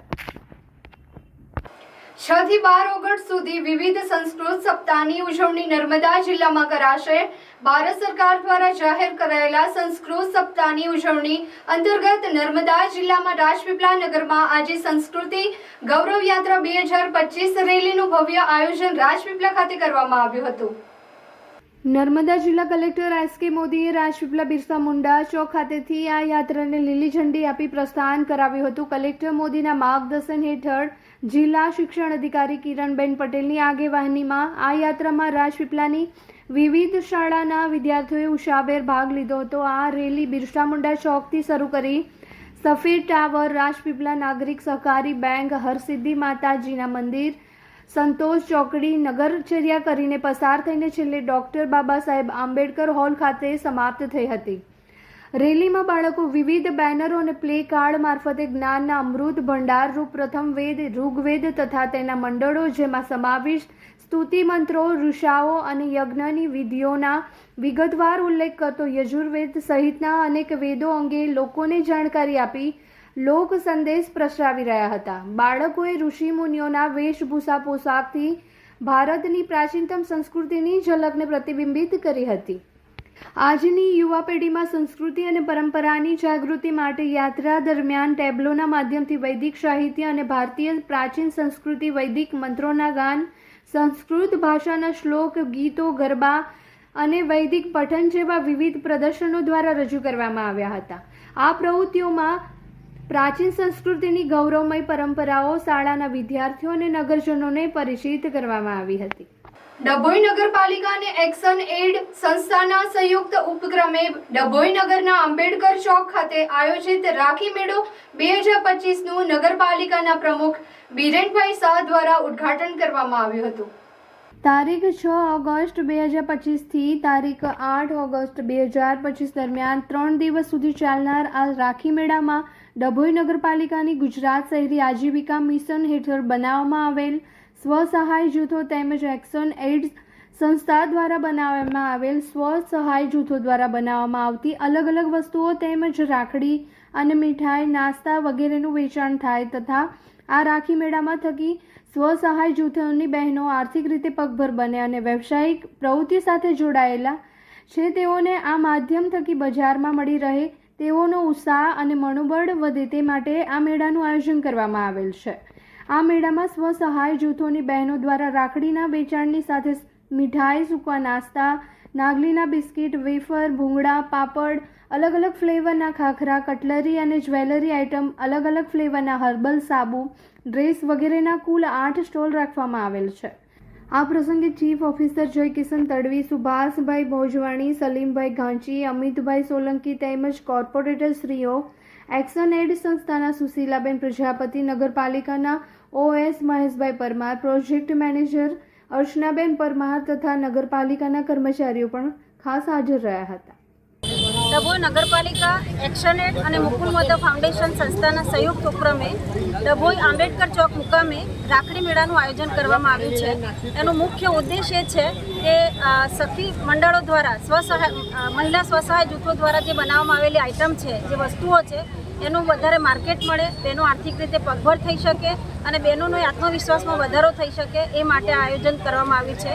6 થી 12 ઓગસ્ટ સુધી વિવિધ સંસ્કૃત સપ્તાહની ઉજવણી નર્મદા જિલ્લામાં કરાશે. ભારત સરકાર દ્વારા જાહેર કરાયેલા સંસ્કૃત સપ્તાહની ઉજવણી અંતર્ગત નર્મદા જિલ્લામાં રાજપીપળા નગરમાં આજે સંસ્કૃતિ ગૌરવ યાત્રા 2025 રેલીનું ભવ્ય આયોજન રાજપીપળા ખાતે કરવામાં આવ્યું હતું. નર્મદા જિલ્લા કલેક્ટર એસ કે મોદીએ રાજપીપળા બિરસા મુંડા ચોક ખાતેથી આ યાત્રાને લીલી ઝંડી આપી પ્રસ્થાન કરાવ્યું હતું. કલેક્ટર મોદીના માર્ગદર્શન હેઠળ જિલ્લા શિક્ષણ અધિકારી કિરણબેન પટેલની આગેવાનીમાં આ યાત્રામાં રાજપીપળાની વિવિધ શાળાના વિદ્યાર્થીઓએ ઉત્સાહભેર ભાગ લીધો હતો. આ રેલી બિરસા મુંડા ચોકથી શરૂ કરી સફેદ ટાવર, રાજપીપળા નાગરિક સહકારી બેંક, હરસિદ્ધિ માતાજીના મંદિર, સંતોષ ચોકડી, નગરચર્યા કરીને પસાર થઈને છેલ્લે ડોક્ટર બાબા સાહેબ આંબેડકર હોલ ખાતે સમાપ્ત થઈ હતી. રેલીમાં બાળકો વિવિધ બેનરો અને પ્લે કાર્ડ મારફતે જ્ઞાનના અમૃત ભંડારરૂપ પ્રથમ વેદ, ઋગ્વેદ તથા તેના મંડળો, જેમાં સમાવિષ્ટ સ્તુતિ મંત્રો, ઋષાઓ અને યજ્ઞની વિધિઓના વિગતવાર ઉલ્લેખ કરતો યજુર્વેદ સહિતના અનેક વેદો અંગે લોકોને જાણકારી આપી લોક સંદેશ પ્રસરાવી રહ્યા હતા. બાળકોએ ઋષિ મુનિઓના વેશભૂષા પોશાકથી ભારતની પ્રાચીનતમ સંસ્કૃતિની ઝલકને પ્રતિબિંબિત કરી હતી. આજની યુવા પેઢીમાં સંસ્કૃતિ અને પરંપરાની જાગૃતિ માટે યાત્રા દરમિયાન ટેબ્લોના માધ્યમથી વૈદિક સાહિત્ય અને ભારતીય પ્રાચીન સંસ્કૃતિ, વૈદિક મંત્રોના ગાન, સંસ્કૃત ભાષાના શ્લોક, ગીતો, ગરબા અને વૈદિક પઠન જેવા વિવિધ પ્રદર્શનો દ્વારા રજૂ કરવામાં આવ્યા હતા. આ પ્રવૃત્તિઓમાં પ્રાચીન સંસ્કૃતિની ગૌરવમય પરંપરાઓ શાળાના વિદ્યાર્થીઓ અને નગરજનોને પરિચિત કરવામાં આવી હતી. ડભોઈ નગરપાલિકા અને એક્શન એડ સંસ્થાના સંયુક્ત ઉપક્રમે ડભોઈ નગરના આંબેડકર ચોક ખાતે આયોજિત રાખી મેળો 2025નું નગરપાલિકાના પ્રમુખ બિરેનભાઈ શાહ દ્વારા ઉદ્ઘાટન કરવામાં આવ્યું હતું. તારીખ 6 ઓગસ્ટ 2025થી તારીખ 8 ઓગસ્ટ 2025 દરમિયાન 3 દિવસ સુધી ચાલનાર આ રાખી મેળામાં ડભોઈ નગરપાલિકાની ગુજરાત શહેરી આજીવિકા મિશન હેઠળ બનાવવામાં આવેલ સ્વસહાય જૂથો તેમજ એક્શન એડ સંસ્થા દ્વારા બનાવવામાં આવેલ સ્વસહાય જૂથો દ્વારા બનાવવામાં આવતી અલગ અલગ વસ્તુઓ તેમજ રાખડી અને મીઠાઈ, નાસ્તા વગેરેનું વેચાણ થાય તથા આ રાખી મેળામાં થકી સ્વસહાય જૂથોની બહેનો આર્થિક રીતે પગભર બને અને વ્યવસાયિક પ્રવૃત્તિ સાથે જોડાયેલા છે તેઓને આ માધ્યમ થકી બજારમાં મળી રહે, તેઓનો ઉત્સાહ અને મનોબળ વધે તે માટે આ મેળાનું આયોજન કરવામાં આવેલ છે. આ મેળામાં સ્વસહાય જૂથોની બહેનો દ્વારા રાખડીના વેચાણની સાથે મીઠાઈ, સૂકા નાસ્તા, નાગલીના બિસ્કિટ, વેફર, ભૂંગળા, પાપડ, અલગ અલગ ફ્લેવરના ખાખરા, કટલરી અને જ્વેલરી આઇટમ, અલગ અલગ ફ્લેવરના હર્બલ સાબુ, ડ્રેસ વગેરેના કુલ 8 સ્ટોલ રાખવામાં આવેલ છે. આ પ્રસંગે ચીફ ઓફિસર જયકિશન તડવી, સુભાષભાઈ ભોજવાણી, સલીમભાઈ ઘાંચી, અમિતભાઈ સોલંકી તેમજ કોર્પોરેટર શ્રીઓ, એક્શન એડ સંસ્થાના સુશીલાબેન પ્રજાપતિ, નગરપાલિકાના OS મહેશભાઈ પરમાર, પ્રોજેક્ટ મેનેજર અર્ચનાબેન પરમાર તથા નગરપાલિકાના કર્મચારીઓ પણ ખાસ હાજર રહ્યા હતા. ડભોઈ નગરપાલિકા, એક્શન એડ અને મુકુલ મોદા ફાઉન્ડેશન સંસ્થાના સંયુક્ત ઉપક્રમે ડભોઈ આંબેડકર ચોક મુકામે રાખડી મેળાનું આયોજન કરવામાં આવ્યું છે. એનો મુખ્ય ઉદ્દેશ એ છે કે સખી મંડળો દ્વારા મહિલા સ્વસહાય જૂથો દ્વારા જે બનાવવામાં આવેલી આઇટમ છે, જે વસ્તુઓ છે, એનું વધારે માર્કેટ મળે, બહેનો આર્થિક રીતે પગભર થઈ શકે અને બહેનોનો આત્મવિશ્વાસમાં વધારો થઈ શકે એ માટે આયોજન કરવામાં આવ્યું છે.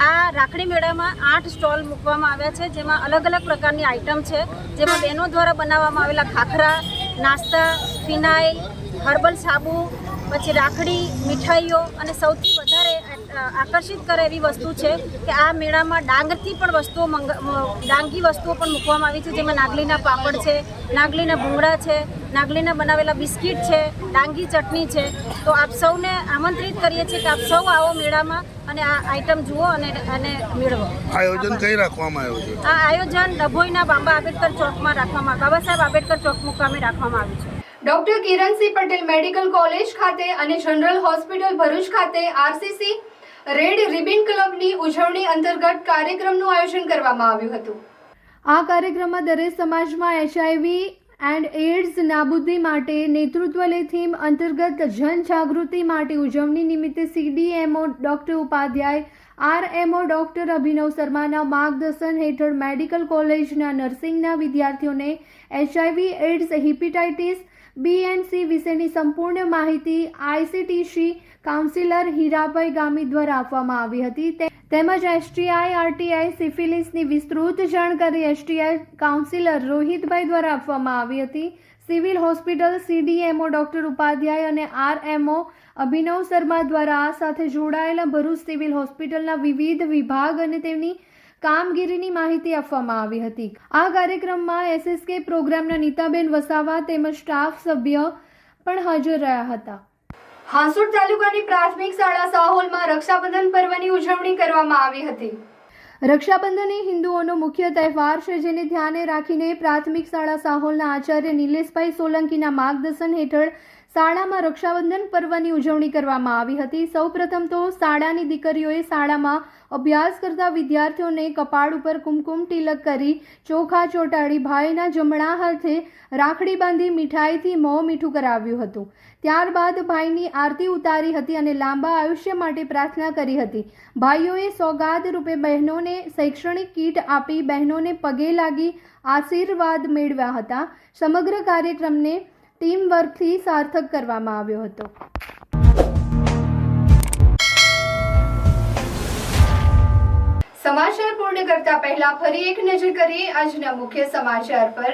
આ રાખડી મેળામાં 8 સ્ટોલ મૂકવામાં આવ્યા છે, જેમાં અલગ અલગ પ્રકારની આઇટમ છે, જેમાં બહેનો દ્વારા બનાવવામાં આવેલા ખાખરા, નાસ્તા, ફિનાઇલ, હર્બલ સાબુ, પછી રાખડી, મીઠાઈઓ અને સૌથી વધારે આકર્ષિત કરે એવી વસ્તુ છે કે આ મેળામાં ડાંગથી પણ ડાંગી વસ્તુઓ પણ મૂકવામાં આવી છે, જેમાં નાગલીના પાપડ છે, નાગલીના ભૂંગળા છે, નાગલીના બનાવેલા બિસ્કિટ છે, ડાંગી ચટણી છે. તો આપ સૌને આમંત્રિત કરીએ છીએ કે આપ સૌ આવો મેળામાં અને આ આઈટમ જુઓ અને મેળવો. આયોજન કઈ રાખવામાં આવ્યું છે? આ આયોજન ડભોઈના બાબા સાહેબ આંબેડકર ચોક મુકામે રાખવામાં આવ્યું છે. Doctor Kiransinh Patel medical college ખાતે અને જનરલ હોસ્પિટલ ભરૂચ ખાતે આરસીસી રેડ રિબન ક્લબની ઉજવણી અંતર્ગત કાર્યક્રમનું આયોજન કરવામાં આવ્યું હતું. આ કાર્યક્રમમાં દરેક સમાજમાં HIV એન્ડ એડ્સ નાબૂદી માટે નેતૃત્વ લે થીમ અંતર્ગત જનજાગૃતિ માટે ઉજવણી નિમિત્તે CDMO doctor Upadhyay, RMO doctor Abhinav શર્માના માર્ગદર્શન હેઠળ મેડિકલ કોલેજના નર્સિંગના વિદ્યાર્થીઓને HIV AIDS, hepatitis B and C વિશેની સંપૂર્ણ માહિતી ICTC કાઉન્સિલર હીરાભાઈ ગામી દ્વારા આપવામાં આવી હતી. તેમજ STI, RTI, સિફિલિસની વિસ્તૃત જાણકારી STI કાઉન્સિલર રોહિતભાઈ દ્વારા આપવામાં આવી હતી. Civil hospital CDMO doctor Upadhyay અને RMO અભિનવ શર્મા દ્વારા આ સાથે જોડાયેલા ભરૂચ સિવિલ હોસ્પિટલના વિવિધ વિભાગ અને તેમની કામગીરીની માહિતી આપવામાં આવી હતી. આ કાર્યક્રમમાં SSK પ્રોગ્રામના નીતાબેન વસાવા તેમજ સ્ટાફ સભ્ય પણ હાજર રહ્યા હતા. હાંસોડ તાલુકાની પ્રાથમિક શાળા સાહોલમાં રક્ષાબંધન પર્વની ઉજવણી કરવામાં આવી હતી. રક્ષાબંધન એ હિન્દુઓનો મુખ્ય તહેવાર છે, જેને ધ્યાને રાખીને પ્રાથમિક શાળા સાહોલના આચાર્ય નિલેશભાઈ સોલંકીના માર્ગદર્શન હેઠળ શાળામાં રક્ષાબંધન પર્વની ઉજવણી કરવામાં આવી હતી. સૌપ્રથમ તો શાળાની દીકરીઓએ શાળામાં અભ્યાસ કરતા વિદ્યાર્થીઓને કપાળ ઉપર કુમકુમ તિલક કરી ચોખા ચોંટાડી ભાઈના જમણા હાથે રાખડી બાંધી મીઠાઈથી મોં મીઠું કરાવ્યું હતું. ત્યારબાદ ભાઈની આરતી ઉતારી હતી અને લાંબા આયુષ્ય માટે પ્રાર્થના કરી હતી. ભાઈઓએ સોગાદ રૂપે બહેનોને શૈક્ષણિક કીટ આપી બહેનોને પગે લાગી આશીર્વાદ મેળવ્યા હતા. સમગ્ર કાર્યક્રમને ટીમ વર્કથી સાર્થક કરવામાં આવ્યો હતો. સમાચાર પૂર્ણ કરતા પહેલા ફરી એક નજર કરીએ આજના મુખ્ય સમાચાર પર.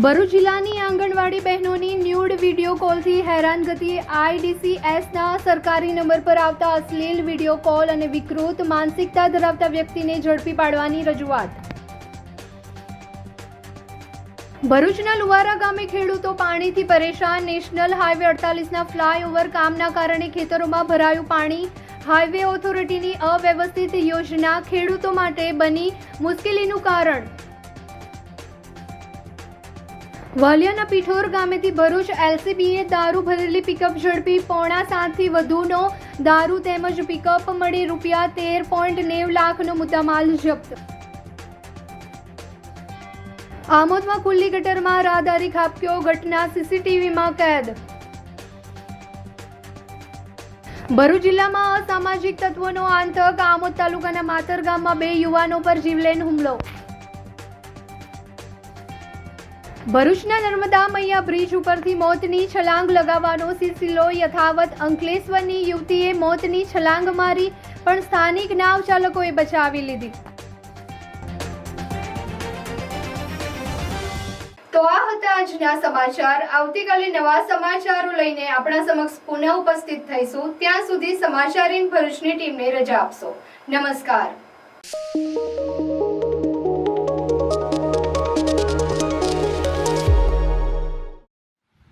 ભરૂચ જિલ્લાની આંગણવાડી બહેનોની ન્યૂડ વિડીયો કોલથી હેરાનગતિ. IDCSના સરકારી નંબર પર આવતા અશ્લીલ વિડીયો કોલ અને વિકૃત માનસિકતા ધરાવતા વ્યક્તિને ઝડપી પાડવાની રજૂઆત. ભરૂચના લુવારા ગામે ખેડૂતો પાણીથી પરેશાન. નેશનલ હાઈવે 48ના ફ્લાયઓવર કામના કારણે ખેતરોમાં ભરાયું પાણી. હાઈવે ઓથોરિટીની અવ્યવસ્થિત યોજના ખેડૂતો માટે બની મુશ્કેલીનું કારણ. વાલિયાના પીઠોર ગામેથી ભરૂચ LCBએ દારૂ ભરેલી પિકઅપ ઝડપી. 7.5 વધુનો દારૂ તેમજ પિકઅપ મળી ₹13.90 લાખનો મુદ્દામાલ જપ્ત. આમોદમાં ખુલ્લી ગટરમાં રાહદારી ખાબક્યો. ઘટના CCTVમાં કેદ. ભરૂચ જિલ્લામાં અસામાજિક તત્વોનો આતંક. આમોદ તાલુકાના માતર ગામમાં 2 યુવાનો પર જીવલેણ હુમલો. ભરૂચના નર્મદા મૈયા બ્રિજ ઉપરથી મોતની છલાંગ લગાવવાનો સિલસિલો યથાવત. અંકલેશ્વરની યુવતીએ મોતની છલાંગ મારી પણ સ્થાનિક નાવ ચાલકોએ બચાવી લીધી. તો આ હતા આજના સમાચાર. આવતીકાલે નવા સમાચારો લઈને આપણા સમક્ષ પુનઃ ઉપસ્થિત થઈશું. ત્યાં સુધી સમાચાર ઇન ભરૂચની ટીમને રજા આપશો. નમસ્કાર.